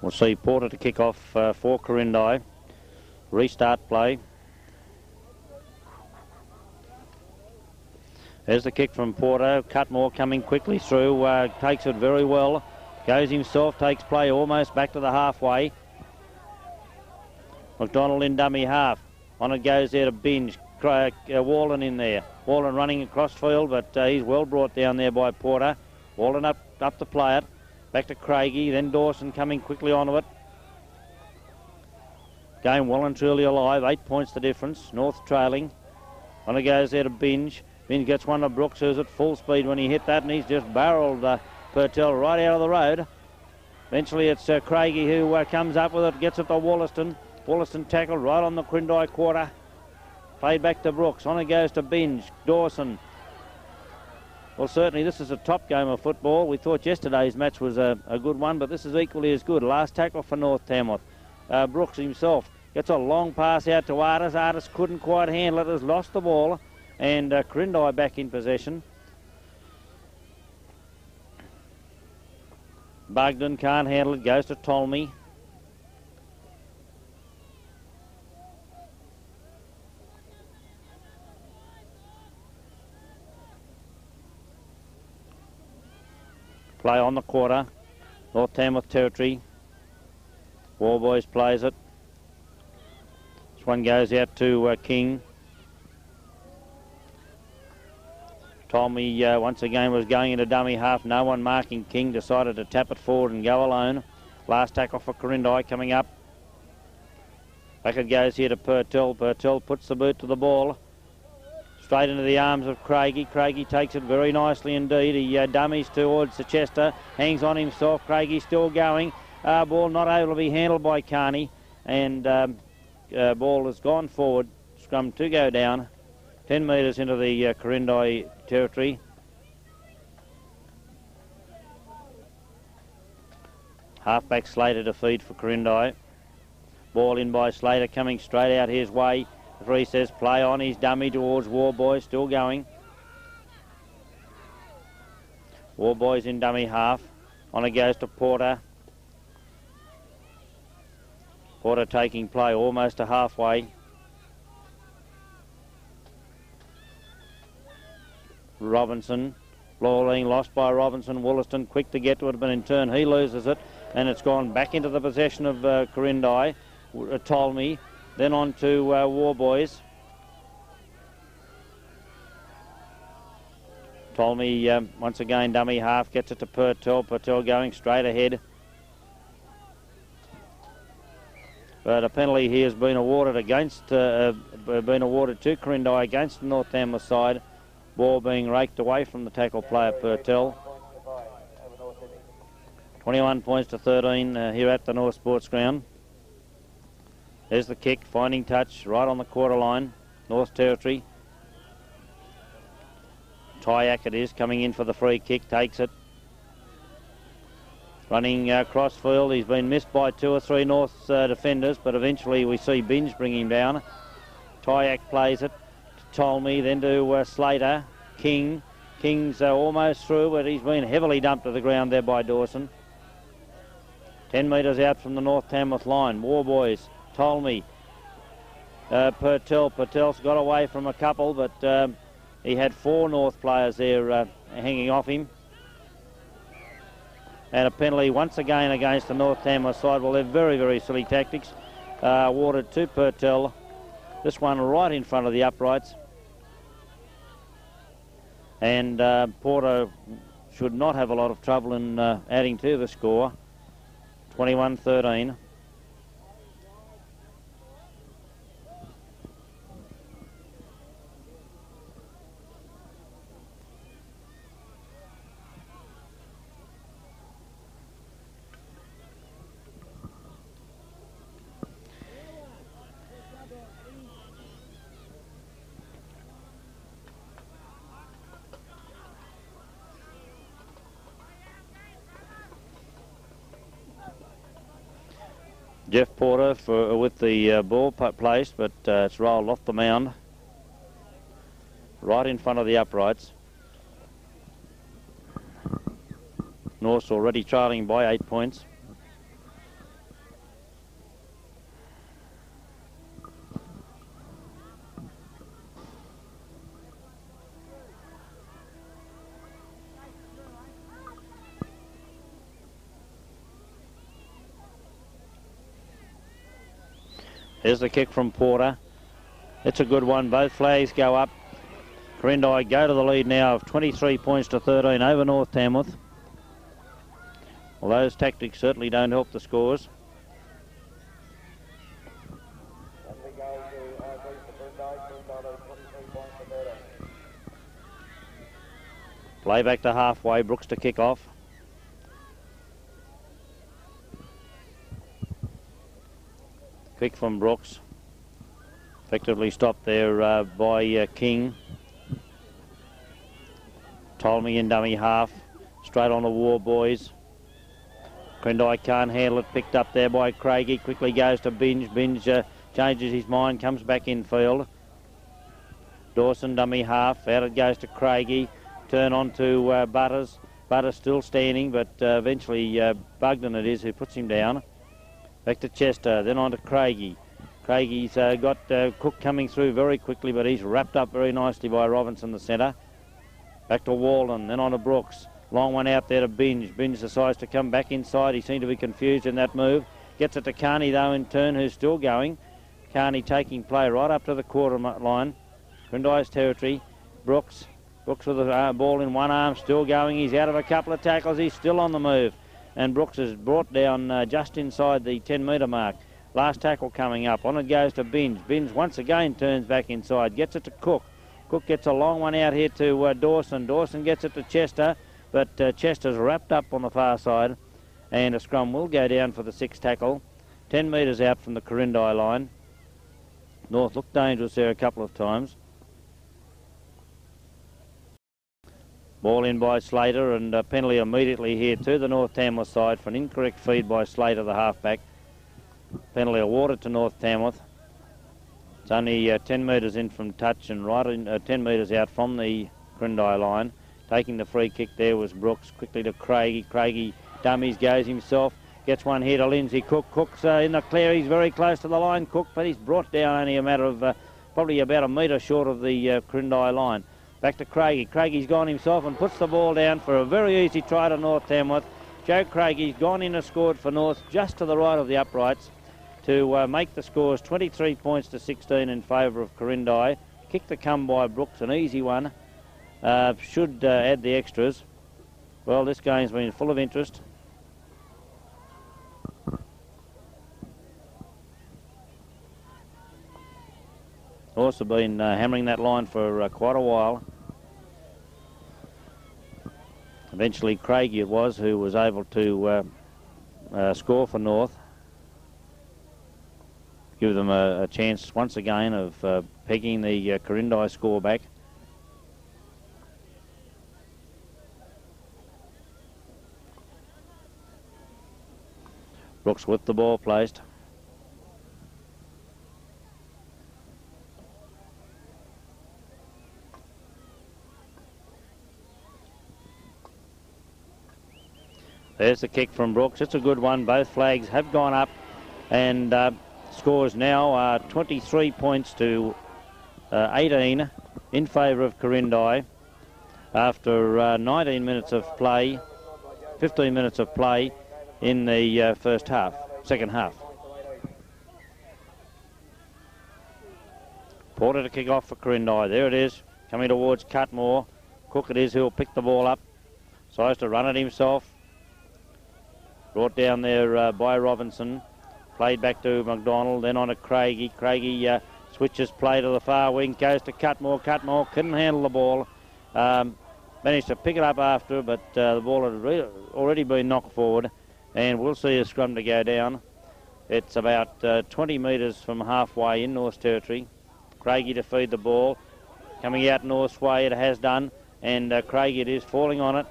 We'll see Porter to kick off for Quirindi. Restart play. There's the kick from Porter. Cutmore coming quickly through. Takes it very well. Goes himself, takes play almost back to the halfway. McDonald in dummy half. On it goes there to Binge. Wallen in there. Wallen running across field, but he's well brought down there by Porter. Wallen up to play it. Back to Craigie, then Dawson coming quickly onto it. Game well and truly alive. 8 points the difference. North trailing. On it goes there to Binge. Binge gets one to Brooks, who's at full speed when he hit that, and he's just barreled Purtell right out of the road. Eventually it's Craigie who comes up with it, gets it to Wollaston. Wollaston tackled right on the Quirindi quarter. Played back to Brooks. On it goes to Binge. Dawson. Well, certainly this is a top game of football. We thought yesterday's match was a good one, but this is equally as good. Last tackle for North Tamworth. Brooks himself gets a long pass out to Artis. Artis couldn't quite handle it, has lost the ball, and Quirindi back in possession. Bugden can't handle it, goes to Tolmy. Play on the quarter, North Tamworth territory. Warboys plays it. This one goes out to King. Tommy once again was going into dummy half. No one marking King. Decided to tap it forward and go alone. Last tackle for Quirindi coming up. Back it goes here to Purtell. Purtell puts the boot to the ball. Straight into the arms of Craigie. Craigie takes it very nicely indeed. He dummies towards the Chester. Hangs on himself. Craigie still going. Ball not able to be handled by Carney. And ball has gone forward. Scrum to go down. 10 metres into the Quirindi territory. Halfback Slater to feed for Quirindi. Ball in by Slater, coming straight out his way. The referee says play on. He's dummy towards Warboy, still going. Warboy's in dummy half. On it goes to Porter. Porter taking play almost to halfway. Robinson. Ball being lost by Robinson. Wollaston quick to get to it, but in turn he loses it. And it's gone back into the possession of Quirindi. Tolmy. Then on to Warboys. Tolmy once again dummy half, gets it to Purtell. Purtell going straight ahead. But a penalty here has been awarded against, to Quirindi against the North Tamworth side. Ball being raked away from the tackle player Purtell. 21 points to 13 here at the North Sports Ground. There's the kick, finding touch right on the quarter line, North Territory. Tyack it is, coming in for the free kick, takes it. Running cross field, he's been missed by 2 or 3 North defenders, but eventually we see Binge bring him down. Tyack plays it to Tolmy, then to Slater. King. King's almost through, but he's been heavily dumped to the ground there by Dawson. 10 metres out from the North Tamworth line. Warboys. Tolmy, Purtell's got away from a couple, but he had 4 North players there hanging off him. And a penalty once again against the North Tamworth side. Well, they're very, very silly tactics. Awarded to Purtell. This one right in front of the uprights. And Porter should not have a lot of trouble in adding to the score. 21-13. Jeff Porter with the ball placed, but it's rolled off the mound right in front of the uprights. North's already trailing by 8 points. There's the kick from Porter. It's a good one. Both flags go up. Quirindi go to the lead now of 23 points to 13 over North Tamworth. Well, those tactics certainly don't help the scores. Play back to halfway, Brooks to kick off. Quick from Brooks. Effectively stopped there by King. Ptolemy in dummy half. Straight on the War Boys. Quirindi can't handle it. Picked up there by Craigie. Quickly goes to Binge. Binge changes his mind. Comes back in field. Dawson dummy half. Out it goes to Craigie. Turn on to Butters. Butters still standing, but eventually Bugden it is who puts him down. Back to Chester. Then on to Craigie. Craigie's got Cook coming through very quickly, but he's wrapped up very nicely by Robinson, the centre. Back to Walden. Then on to Brooks. Long one out there to Binge. Binge decides to come back inside. He seemed to be confused in that move. Gets it to Carney, though, in turn, who's still going. Carney taking play right up to the quarter line. Quirindi's territory. Brooks with the ball in one arm, still going. He's out of a couple of tackles. He's still on the move. And Brooks is brought down just inside the 10-metre mark. Last tackle coming up. On it goes to Binge. Binge once again turns back inside. Gets it to Cook. Cook gets a long one out here to Dawson. Dawson gets it to Chester. But Chester's wrapped up on the far side, and a scrum will go down for the sixth tackle. 10 metres out from the Quirindi line. North looked dangerous there a couple of times. Ball in by Slater, and a penalty immediately here to the North Tamworth side for an incorrect feed by Slater, the halfback. Penalty awarded to North Tamworth. It's only 10 metres in from touch and right in 10 metres out from the Quirindi line. Taking the free kick there was Brooks. Quickly to Craigie. Craigie dummies, goes himself. Gets one here to Lindsay Cook. Cook's in the clear. He's very close to the line, Cook, but he's brought down only a matter of probably about a metre short of the Quirindi line. Back to Craigie. Craigie's gone himself and puts the ball down for a very easy try to North Tamworth. Joe Craigie's gone in and scored for North just to the right of the uprights to make the scores 23 points to 16 in favour of Quirindi. Kick to come by Brooks, an easy one. Should add the extras. Well, this game's been full of interest. Also been hammering that line for quite a while. Eventually Craigie it was who was able to score for North. Give them a chance once again of pegging the Quirindi score back. Brooks with the ball placed. There's the kick from Brooks. It's a good one. Both flags have gone up, and scores now are 23 points to 18 in favour of Quirindi after 19 minutes of play, 15 minutes of play in the second half. Porter to kick off for Quirindi. There it is, coming towards Cutmore. Cook it is who'll pick the ball up. Tries to run it himself. Brought down there by Robinson. Played back to McDonald, then on to Craigie. Craigie switches play to the far wing, goes to Cutmore. Cutmore couldn't handle the ball. Managed to pick it up after, but the ball had already been knocked forward. And we'll see a scrum to go down. It's about 20 metres from halfway in North's territory. Craigie to feed the ball. Coming out North's way, it has done. And Craigie it is falling on it.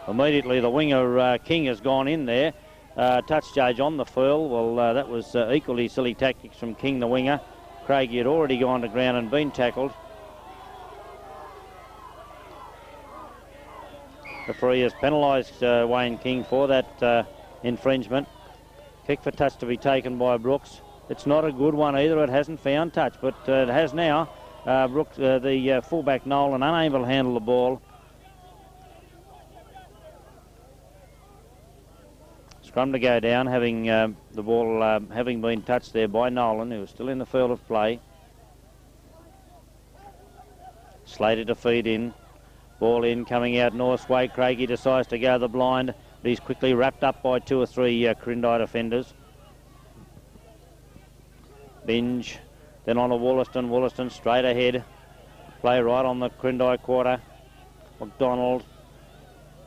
Immediately the winger King has gone in there. Touch charge on the field. Well, that was equally silly tactics from King, the winger. Craigie had already gone to ground and been tackled. Referee has penalised Wayne King for that infringement. Kick for touch to be taken by Brooks. It's not a good one either. It hasn't found touch, but it has now. Brooks, the fullback Nolan, unable to handle the ball. Scrum to go down, having the ball having been touched there by Nolan, who was still in the field of play. Slater to feed in. Ball in, coming out North's way. Craigie decides to go the blind, but he's quickly wrapped up by 2 or 3 Quirindi defenders. Binge, then on to Wollaston. Wollaston straight ahead. Play right on the Quirindi quarter. McDonald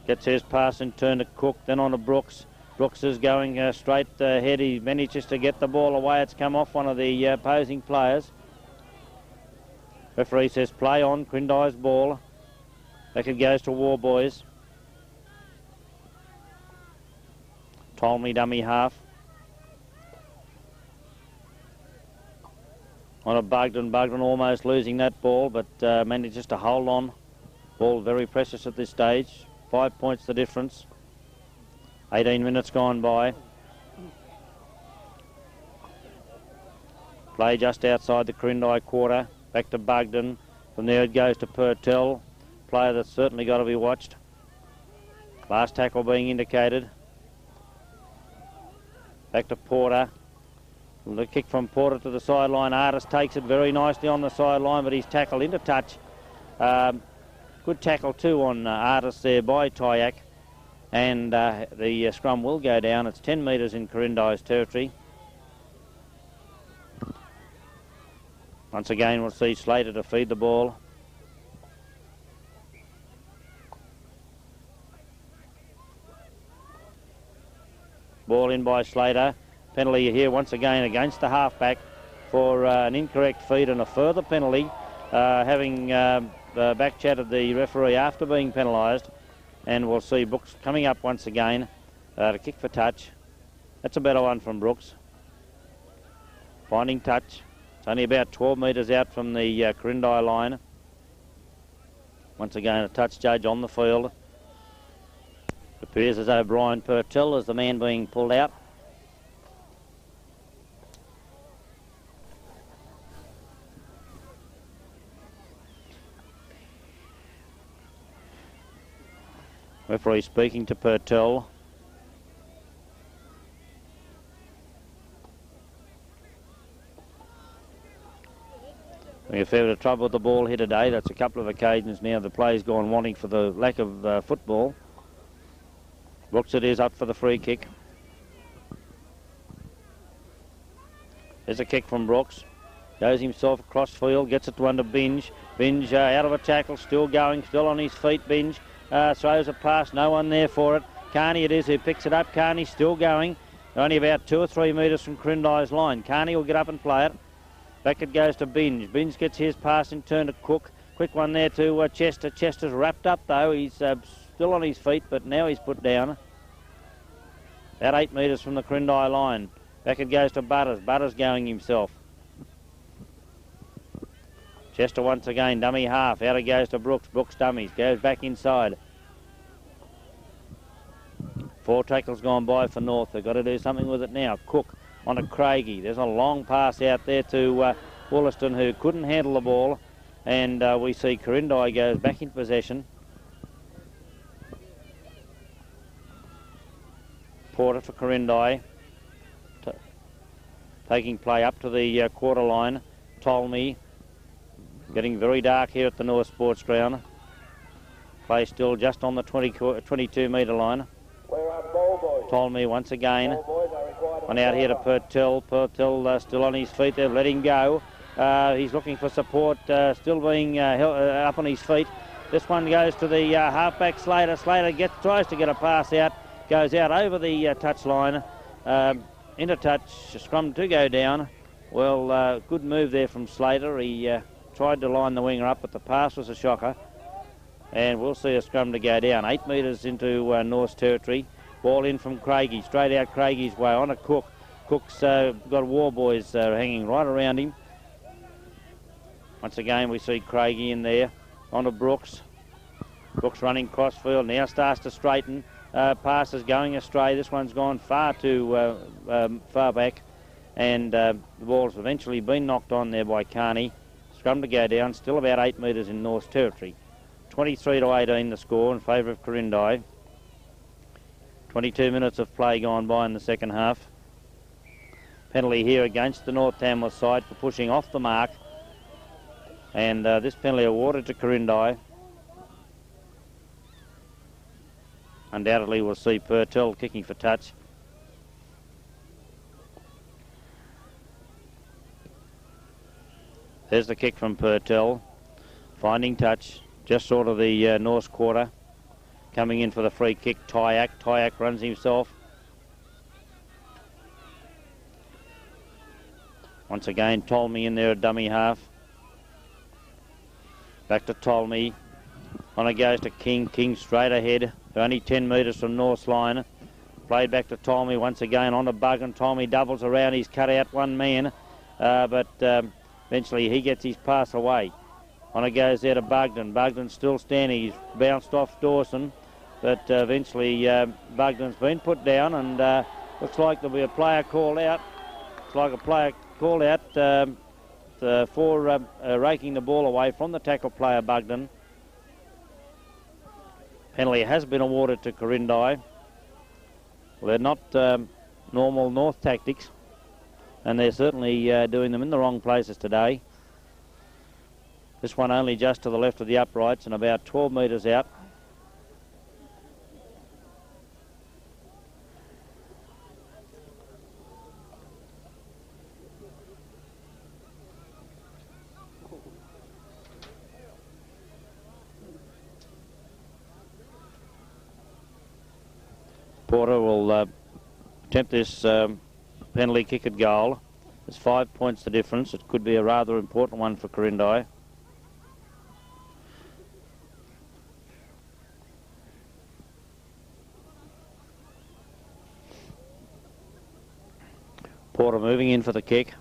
gets his pass in turn to Cook, then on to Brooks. Brooks is going straight ahead. He manages to get the ball away. It's come off one of the opposing players. Referee says play on. Quirindi's ball. Back it goes to War Boys. Tolmie dummy half. On a Bugden almost losing that ball, but manages to hold on. Ball very precious at this stage. 5 points the difference. 18 minutes gone by. Play just outside the Quirindi quarter. Back to Bugden. From there it goes to Purtell. Player that's certainly got to be watched. Last tackle being indicated. Back to Porter. The kick from Porter to the sideline. Artis takes it very nicely on the sideline, but he's tackled into touch. Good tackle too on Artis there by Tyak. And the scrum will go down. It's 10 metres in Quirindi's territory. Once again, we'll see Slater to feed the ball. Ball in by Slater. Penalty here once again against the halfback for an incorrect feed and a further penalty, having back-chatted the referee after being penalised. And we'll see Brooks coming up once again to kick for touch. That's a better one from Brooks. Finding touch. It's only about 12 metres out from the Quirindi line. Once again, a touch judge on the field. It appears as though Brian Purtell is the man being pulled out. Referee speaking to Purtell. We have a fair bit of trouble with the ball here today. That's a couple of occasions now the play's gone wanting for the lack of football. Brooks it is up for the free kick. There's a kick from Brooks. Goes himself across field, gets it to under Binge. Binge out of a tackle, still going, still on his feet, Binge. Throws a pass, no one there for it. Carney it is who picks it up. Carney still going. Only about 2 or 3 metres from Quirindi's line. Carney will get up and play it. Back it goes to Binge. Binge gets his pass in turn to Cook. Quick one there to Chester. Chester's wrapped up though. He's still on his feet, but now he's put down. About 8 metres from the Quirindi line. Back it goes to Butters. Butters going himself. Chester once again, dummy half. Out it goes to Brooks. Brooks dummies. Goes back inside. 4 tackles gone by for North. They've got to do something with it now. Cook on to Craigie. There's a long pass out there to Wollaston, who couldn't handle the ball. And we see Quirindi goes back in possession. Porter for Quirindi. Taking play up to the quarter line. Tolmie. Getting very dark here at the North Sports Ground. Play still just on the 22 metre line. Tolmie once again. One out here to Purtell. Purtell still on his feet. They've let him go. He's looking for support, still being up on his feet. This one goes to the halfback Slater. Slater tries to get a pass out. Goes out over the touch line. Into touch. Scrum to go down. Well, good move there from Slater. He tried to line the winger up, but the pass was a shocker. And we'll see a scrum to go down. 8 metres into North's territory. Ball in from Craigie. Straight out Craigie's way. On a Cook. Cook's got War Boys hanging right around him. Once again, we see Craigie in there. On to Brooks. Brooks running crossfield. Now starts to straighten. Pass is going astray. This one's gone far too far back. And the ball's eventually been knocked on there by Carney. Scrum to go down. Still about 8 metres in North's territory. 23-18 the score in favour of Quirindi. 22 minutes of play gone by in the second half. Penalty here against the North Tamworth side for pushing off the mark. And this penalty awarded to Quirindi. Undoubtedly we'll see Purtell kicking for touch. There's the kick from Purtell. Finding touch. just sort of the Norse quarter. Coming in for the free kick, Tyak. Tyak runs himself. Once again, Tolmy in there, a dummy half. Back to Tolmy. On it goes to King. King straight ahead. They're only 10 metres from North's line. Played back to Tolmy once again on the bug, and Tolmy doubles around. He's cut out one man, but eventually he gets his pass away. On it goes there to Bugden. Bugden's still standing. He's bounced off Dawson, but eventually Bugden's been put down, and looks like there'll be a player called out. Looks like a player called out for raking the ball away from the tackle player Bugden. Penalty has been awarded to Quirindi. Well, they're not normal North tactics, and they're certainly doing them in the wrong places today. This one only just to the left of the uprights and about 12 metres out. Porter will attempt this penalty kick at goal. There's 5 points the difference. It could be a rather important one for Quirindi. Porter moving in for the kick.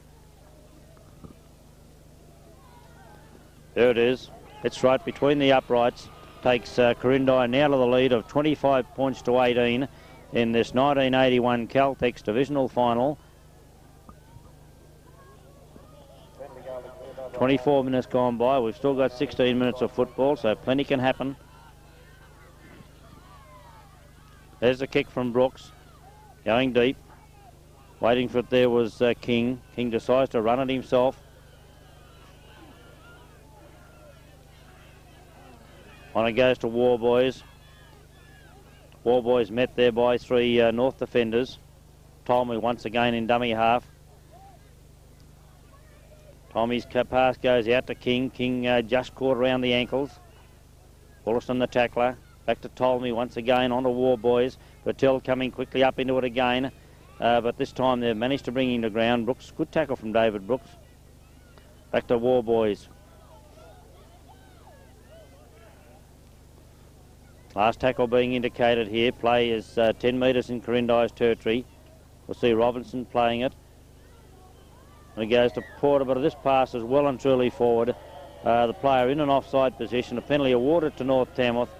There it is. It's right between the uprights. Takes Quirindi now to the lead of 25 points to 18 in this 1981 Caltex divisional final. 24 minutes gone by. We've still got 16 minutes of football, so plenty can happen. There's the kick from Brooks. Going deep. Waiting for it there was King. King decides to run it himself. On it goes to Warboys. Warboys met there by three North defenders. Tommy once again in dummy half. Tommy's pass goes out to King. King just caught around the ankles. Wollaston the tackler. Back to Ptolemy once again on to Warboys. Bertel coming quickly up into it again. But this time they've managed to bring him to ground. Brooks, good tackle from David Brooks. Back to Warboys. Last tackle being indicated here. Play is 10 metres in Quirindi's territory. We'll see Robinson playing it. And it goes to Porter, but this pass is well and truly forward. The player in an offside position. A penalty awarded to North Tamworth.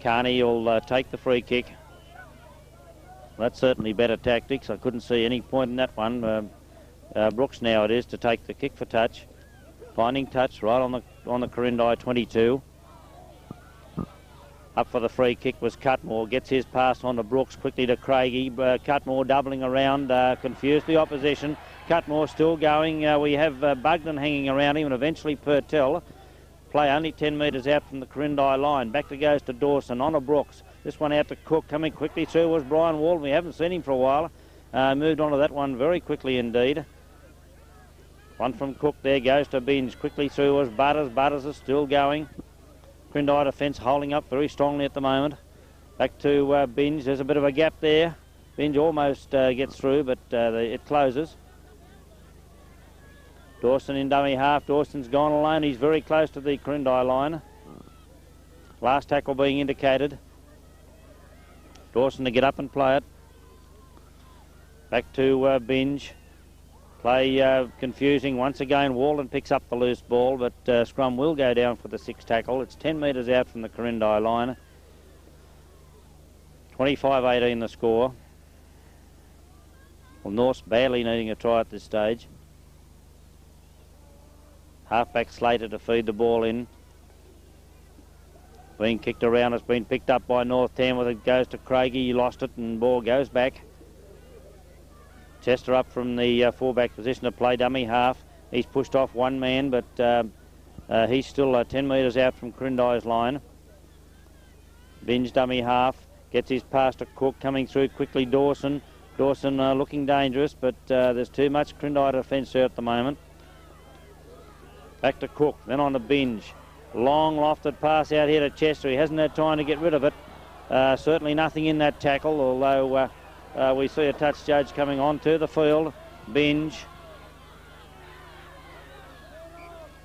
Carney will take the free kick. That's certainly better tactics. I couldn't see any point in that one. Brooks now it is to take the kick for touch. Finding touch right on the Quirindi 22. Up for the free kick was Cutmore. Gets his pass on to Brooks, quickly to Craigie. Cutmore doubling around, confused the opposition. Cutmore still going. We have Bugden hanging around him, and eventually Pertell. Play only 10 metres out from the Quirindi line. Back to goes to Dawson, on to Brooks. This one out to Cook. Coming quickly through was Brian Walden. We haven't seen him for a while. Moved on to that one very quickly indeed. One from Cook there, goes to Binge. Quickly through was Butters. Butters is still going. Quirindi defence holding up very strongly at the moment. Back to Binge. There's a bit of a gap there. Binge almost gets through, but it closes. Dawson in dummy half. Dawson's gone alone. He's very close to the Quirindi line. Last tackle being indicated. Dawson to get up and play it. Back to Binge. Play confusing once again. Walden picks up the loose ball, but scrum will go down for the sixth tackle. It's 10 metres out from the Quirindi line. 25-18 the score. Well, North's badly needing a try at this stage. Halfback Slater to feed the ball in. Being kicked around, it's been picked up by North Tamworth. It goes to Craigie. He lost it and ball goes back. Chester up from the fullback position to play dummy half. He's pushed off one man, but he's still 10 metres out from Quirindi's line. Binge dummy half. Gets his pass to Cook. Coming through quickly Dawson. Dawson looking dangerous, but there's too much Quirindi defence there at the moment. Back to Cook, then on the binge. Long lofted pass out here to Chester. He hasn't had time to get rid of it. Certainly nothing in that tackle, although we see a touch judge coming on to the field. Binge.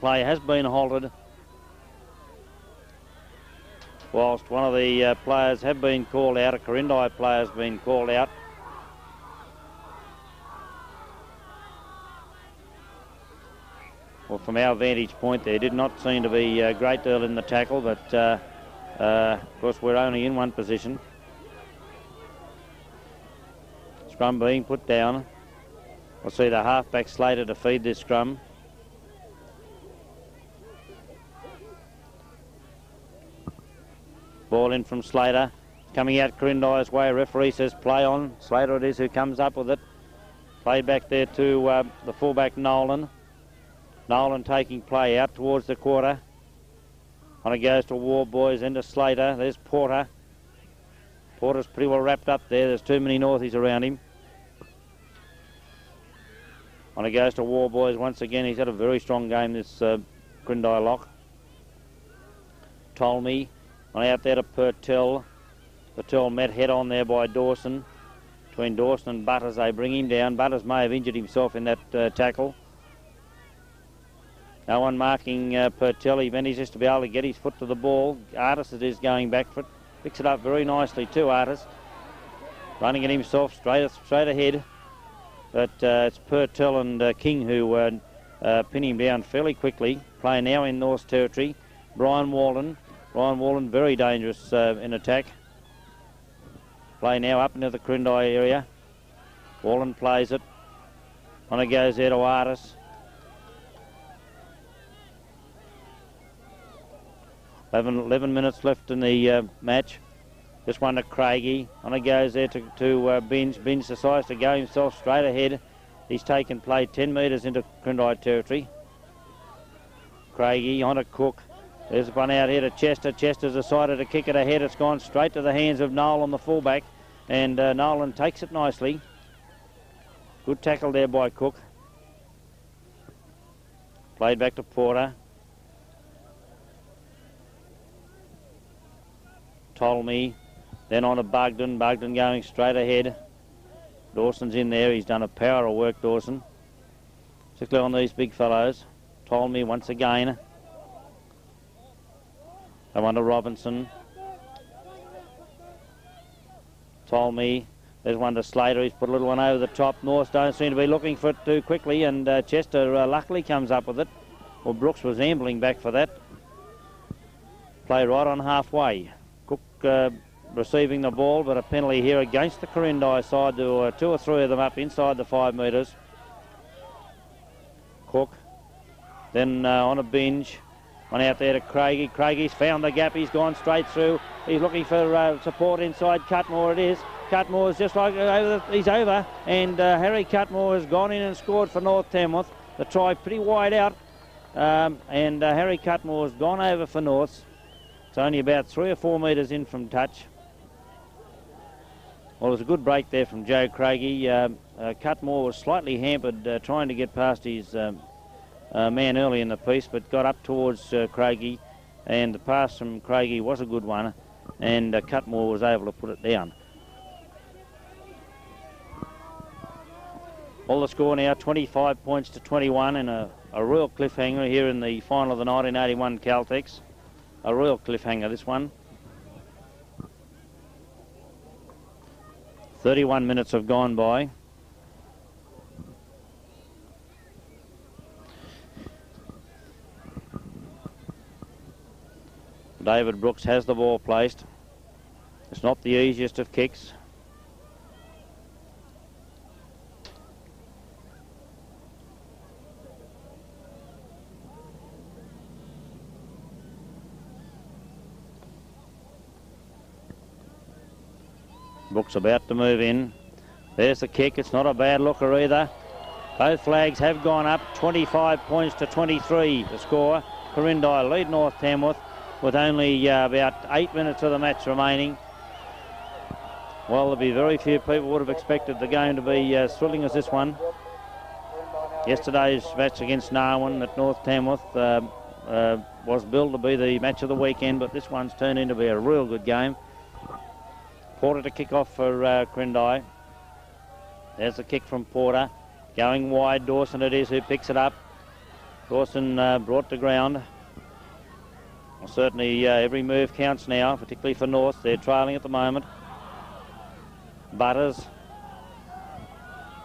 Play has been halted, whilst one of the players have been called out. A Quirindi player has been called out. Well, from our vantage point, there did not seem to be a great deal in the tackle, but of course we're only in one position. Scrum being put down. We'll see the halfback Slater to feed this scrum. Ball in from Slater. Coming out Quirindi's way. Referee says play on. Slater it is who comes up with it. Played back there to the fullback Nolan. Nolan taking play out towards the quarter. On it goes to War Boys, into Slater. There's Porter. Porter's pretty well wrapped up there. There's too many Northies around him. On it goes to War Boys once again. He's had a very strong game, this Quirindi lock. Tolmie on out there to Purtell. Purtell met head on there by Dawson. Between Dawson and Butters, they bring him down. Butters may have injured himself in that tackle. No one marking Purtell. He manages to be able to get his foot to the ball. Artis it is going back for it. Picks it up very nicely too, Artis. Running it himself straight ahead. But it's Purtell and King who pin him down fairly quickly. Play now in North's territory. Brian Walden. Brian Walden very dangerous in attack. Play now up into the Quirindi area. Walden plays it. On it goes there to Artis. 11 minutes left in the match. This one to Craigie. On it goes there to Binge. Binge decides to go himself straight ahead. He's taken play 10 metres into Quirindi territory. Craigie on to Cook. There's one out here to Chester. Chester's decided to kick it ahead. It's gone straight to the hands of Nolan, the fullback. And Nolan takes it nicely. Good tackle there by Cook. Played back to Porter. Tolmie, then on to Bugden. Bugden going straight ahead. Dawson's in there. He's done a power of work, Dawson, particularly on these big fellows. Tolmie once again. They on to Robinson. Tolmie. There's one to Slater. He's put a little one over the top. North don't seem to be looking for it too quickly, and Chester luckily comes up with it. Well, Brooks was ambling back for that. Play right on halfway. Cook receiving the ball, but a penalty here against the Quirindi side to 2 or 3 of them up inside the 5 metres. Cook. Then on a Binge. On out there to Craigie. Craigie's found the gap. He's gone straight through. He's looking for support inside. Cutmore it is. Cutmore's just like he's over. And Harry Cutmore has gone in and scored for North Tamworth. The try pretty wide out. And Harry Cutmore's gone over for North. It's only about 3 or 4 metres in from touch. Well, it was a good break there from Joe Craigie. Cutmore was slightly hampered trying to get past his man early in the piece, but got up towards Craigie, and the pass from Craigie was a good one, and Cutmore was able to put it down. Well, the score now 25 points to 21, and a real cliffhanger here in the final of the 1981 Caltex. A real cliffhanger, this one. 31 minutes have gone by. David Brooks has the ball placed. It's not the easiest of kicks. Brooks about to move in. There's the kick. It's not a bad looker either. Both flags have gone up. 25 points to 23 to score. Quirindi lead North Tamworth with only about 8 minutes of the match remaining. Well, there'll be very few people would have expected the game to be as thrilling as this one. Yesterday's match against Narwin at North Tamworth was billed to be the match of the weekend, but this one's turned into be a real good game. Porter to kick off for Quirindi. There's the kick from Porter. Going wide, Dawson it is who picks it up. Dawson brought to ground. Well, certainly every move counts now, particularly for North. They're trailing at the moment. Butters.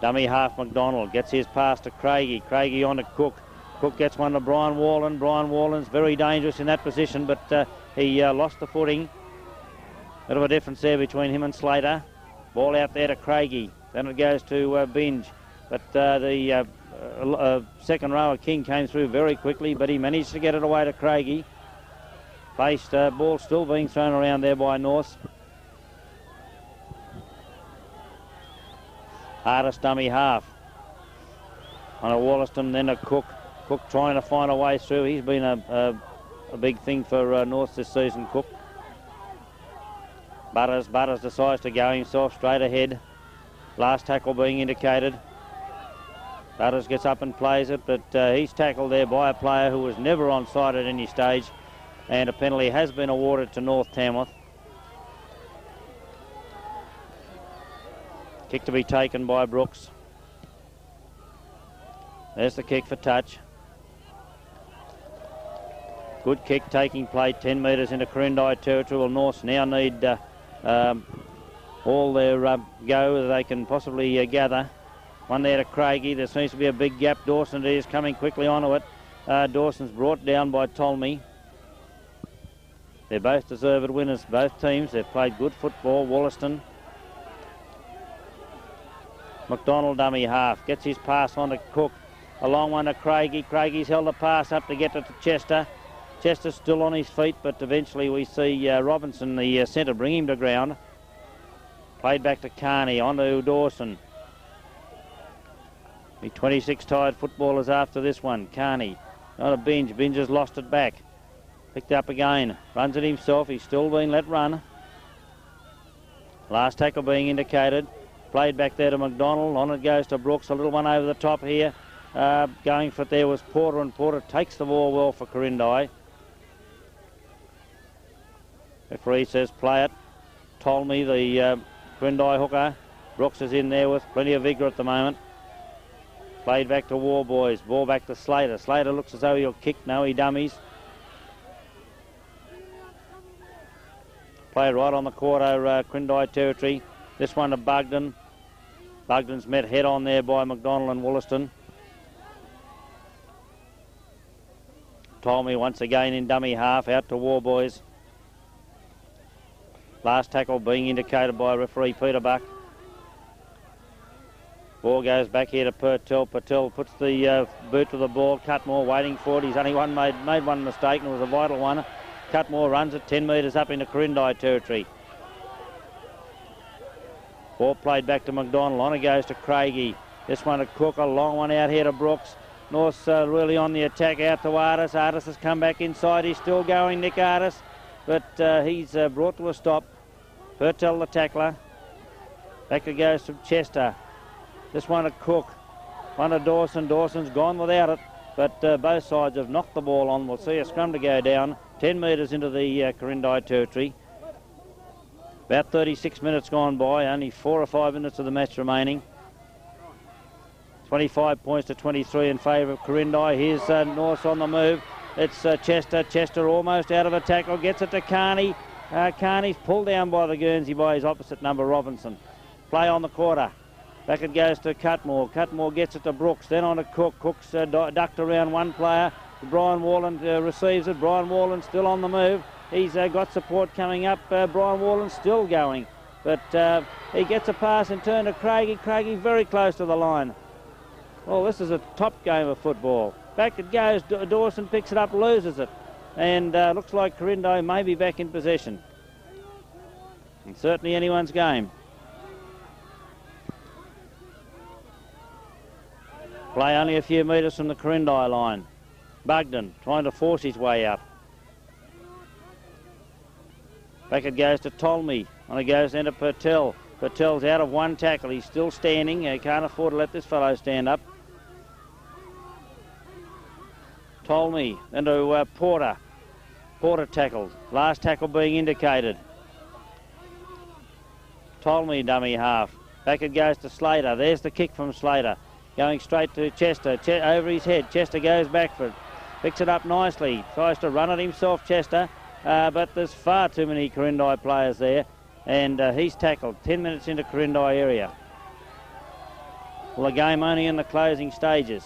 Dummy half McDonald gets his pass to Craigie. Craigie on to Cook. Cook gets one to Brian Wallen. Brian Wallen's very dangerous in that position, but he lost the footing. Bit of a difference there between him and Slater. Ball out there to Craigie. Then it goes to Binge. But the second rower King came through very quickly, but he managed to get it away to Craigie. Faced ball still being thrown around there by North. Hardest dummy half. On a Wollaston, then a Cook. Cook trying to find a way through. He's been a big thing for North this season, Cook. Butters decides to go himself straight ahead. Last tackle being indicated. Butters gets up and plays it, but he's tackled there by a player who was never onside at any stage, and a penalty has been awarded to North Tamworth. Kick to be taken by Brooks. There's the kick for touch. Good kick taking play 10 metres into Quirindi territory. Well, North now need all their go that they can possibly gather. One there to Craigie. There seems to be a big gap. Dawson is coming quickly onto it. Dawson's brought down by Tolmie. They're both deserved winners, both teams. They've played good football. Wollaston. McDonald dummy half. Gets his pass on to Cook. A long one to Craigie. Craigie's held the pass up to get it to Chester. Chester's still on his feet, but eventually we see Robinson, the centre, bring him to ground. Played back to Carney, on to Dawson. The 26 tired footballers after this one. Carney, not a Binge. Binge has lost it back. Picked up again. Runs it himself. He's still being let run. Last tackle being indicated. Played back there to McDonald. On it goes to Brooks. A little one over the top here. Going for it there was Porter, and Porter takes the ball well for Quirindi. Referee says play it. Tolmie, the Quirindi hooker. Brooks is in there with plenty of vigour at the moment. Played back to War Boys. Ball back to Slater. Slater looks as though he'll kick. No, he dummies. Played right on the quarter, Quirindi territory. This one to Bugden. Bugden's met head on there by McDonald and Wollaston. Tolmie once again in dummy half, out to War Boys. Last tackle being indicated by referee Peter Buck. Ball goes back here to Purtell. Purtell puts the boot to the ball. Cutmore waiting for it. He's only made one mistake, and it was a vital one. Cutmore runs it 10 metres up into Quirindi territory. Ball played back to McDonald. On it goes to Craigie. This one to Cook. A long one out here to Brooks. North's really on the attack out to Artis. Artis has come back inside. He's still going, Nick Artis. But he's brought to a stop. Purtell the tackler. Back it goes to Chester. This one to Cook. One to Dawson. Dawson's gone without it. But both sides have knocked the ball on. We'll see a scrum to go down. 10 metres into the Quirindi territory. About 36 minutes gone by. Only 4 or 5 minutes of the match remaining. 25 points to 23 in favour of Quirindi. Here's North on the move. It's Chester. Chester almost out of a tackle. Gets it to Carney. Carney's pulled down by the Guernsey by his opposite number, Robinson. Play on the quarter. Back it goes to Cutmore. Cutmore gets it to Brooks. Then on to Cook. Cook's ducked around one player. Brian Wallen receives it. Brian Wallen still on the move. He's got support coming up. Brian Wallen's still going. But he gets a pass and turn to Craigie. Craigie very close to the line. Well, this is a top game of football. Back it goes. Dawson picks it up, loses it. And looks like Quirindi may be back in possession. And certainly anyone's game. Play only a few metres from the Quirindi line. Bugden trying to force his way up. Back it goes to Tolmie. And it goes into Purtell. Purtell's out of one tackle. He's still standing. He can't afford to let this fellow stand up. Tolmy into Porter. Porter tackled. Last tackle being indicated. Tolmy dummy half. Back it goes to Slater. There's the kick from Slater. Going straight to Chester. Over his head. Chester goes back for it. Picks it up nicely. Tries to run it himself, Chester. But there's far too many Quirindi players there. And he's tackled. 10 minutes into Quirindi area. Well, the game only in the closing stages.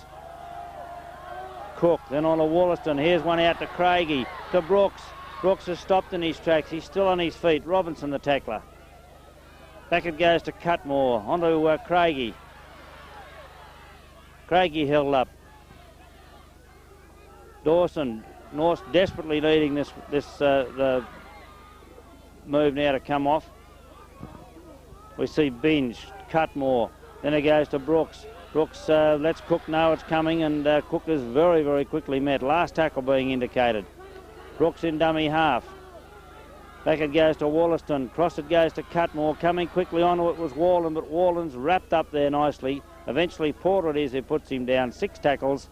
Cook, then on to Wollaston. Here's one out to Craigie. To Brooks. Brooks has stopped in his tracks. He's still on his feet. Robinson, the tackler. Back it goes to Cutmore. On to Craigie. Craigie held up. Dawson. North desperately needing the move now to come off. We see Binge, Cutmore. Then it goes to Brooks. Brooks lets Cook know it's coming, and Cook is very, very quickly met. Last tackle being indicated. Brooks in dummy half. Back it goes to Wollaston. Cross it goes to Cutmore. Coming quickly onto it was Wallen, but Wallen's wrapped up there nicely. Eventually Porter it is who puts him down. 6 tackles,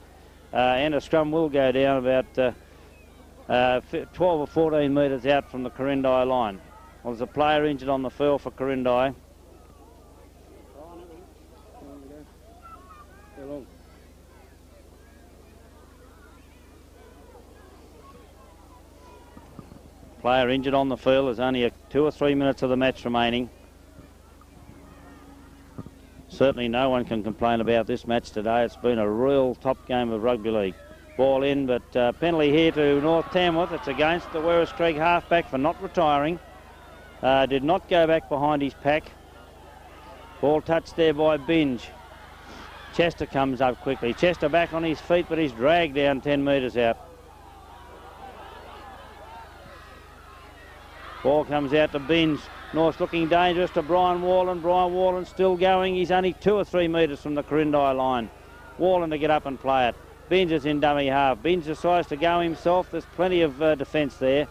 and a scrum will go down about 12 or 14 metres out from the Quirindi line. Well, there's a player injured on the field for Quirindi. Player injured on the field. There's only 2 or 3 minutes of the match remaining. Certainly no one can complain about this match today. It's been a real top game of rugby league. Ball in, but penalty here to North Tamworth. It's against the Werris Creek halfback for not retiring. Did not go back behind his pack. Ball touched there by Binge. Chester comes up quickly. Chester back on his feet, but he's dragged down 10 metres out. Ball comes out to Binge. North looking dangerous to Brian Wallen. Brian Wallen still going. He's only 2 or 3 metres from the Quirindi line. Wallen to get up and play it. Binge is in dummy half. Binge decides to go himself. There's plenty of defence there.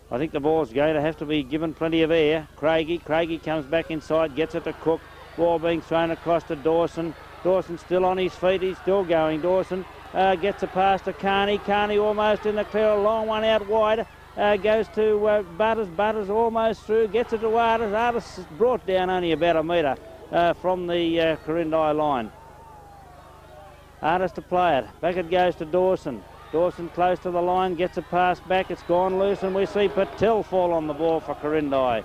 I think the ball's going to have to be given plenty of air. Craigie comes back inside, gets it to Cook. Ball being thrown across to Dawson. Dawson still on his feet. He's still going. Dawson gets a pass to Carney. Carney almost in the clear. A long one out wide. Goes to Butters. Butters almost through. Gets it to Artis. Artis is brought down only about a metre from the Quirindi line. Artis to play it. Back it goes to Dawson. Dawson close to the line. Gets a pass back. It's gone loose, and we see Patel fall on the ball for Quirindi.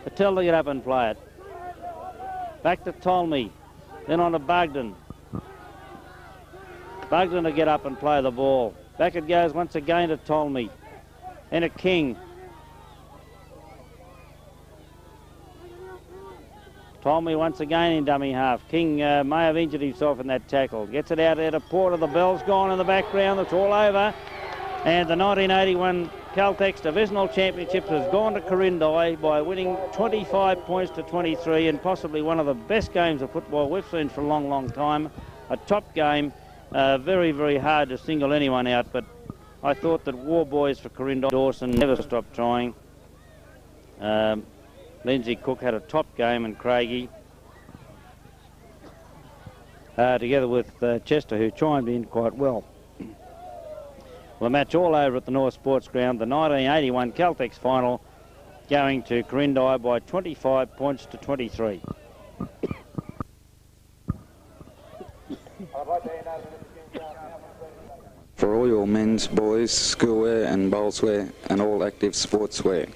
Patel to get up and play it. Back to Tolmy. Then on to Bugden. Bugden to get up and play the ball. Back it goes once again to Tolmy. And a King. Tolmy once again in dummy half. King may have injured himself in that tackle. Gets it out there to Porter. The bell's gone in the background. It's all over. And the 1981 Caltex Divisional Championships has gone to Quirindi by winning 25 points to 23, and possibly one of the best games of football we've seen for a long, long time. A top game. Very, very hard to single anyone out, but I thought that War Boys for Quirindi. Dawson never stopped trying. Lindsay Cook had a top game, and Craigie, together with Chester, who chimed in quite well. Well, the match all over at the North Sports Ground. The 1981 Caltex final going to Quirindi by 25 points to 23. For all your men's, boys, schoolwear and bowlswear and all active sportswear.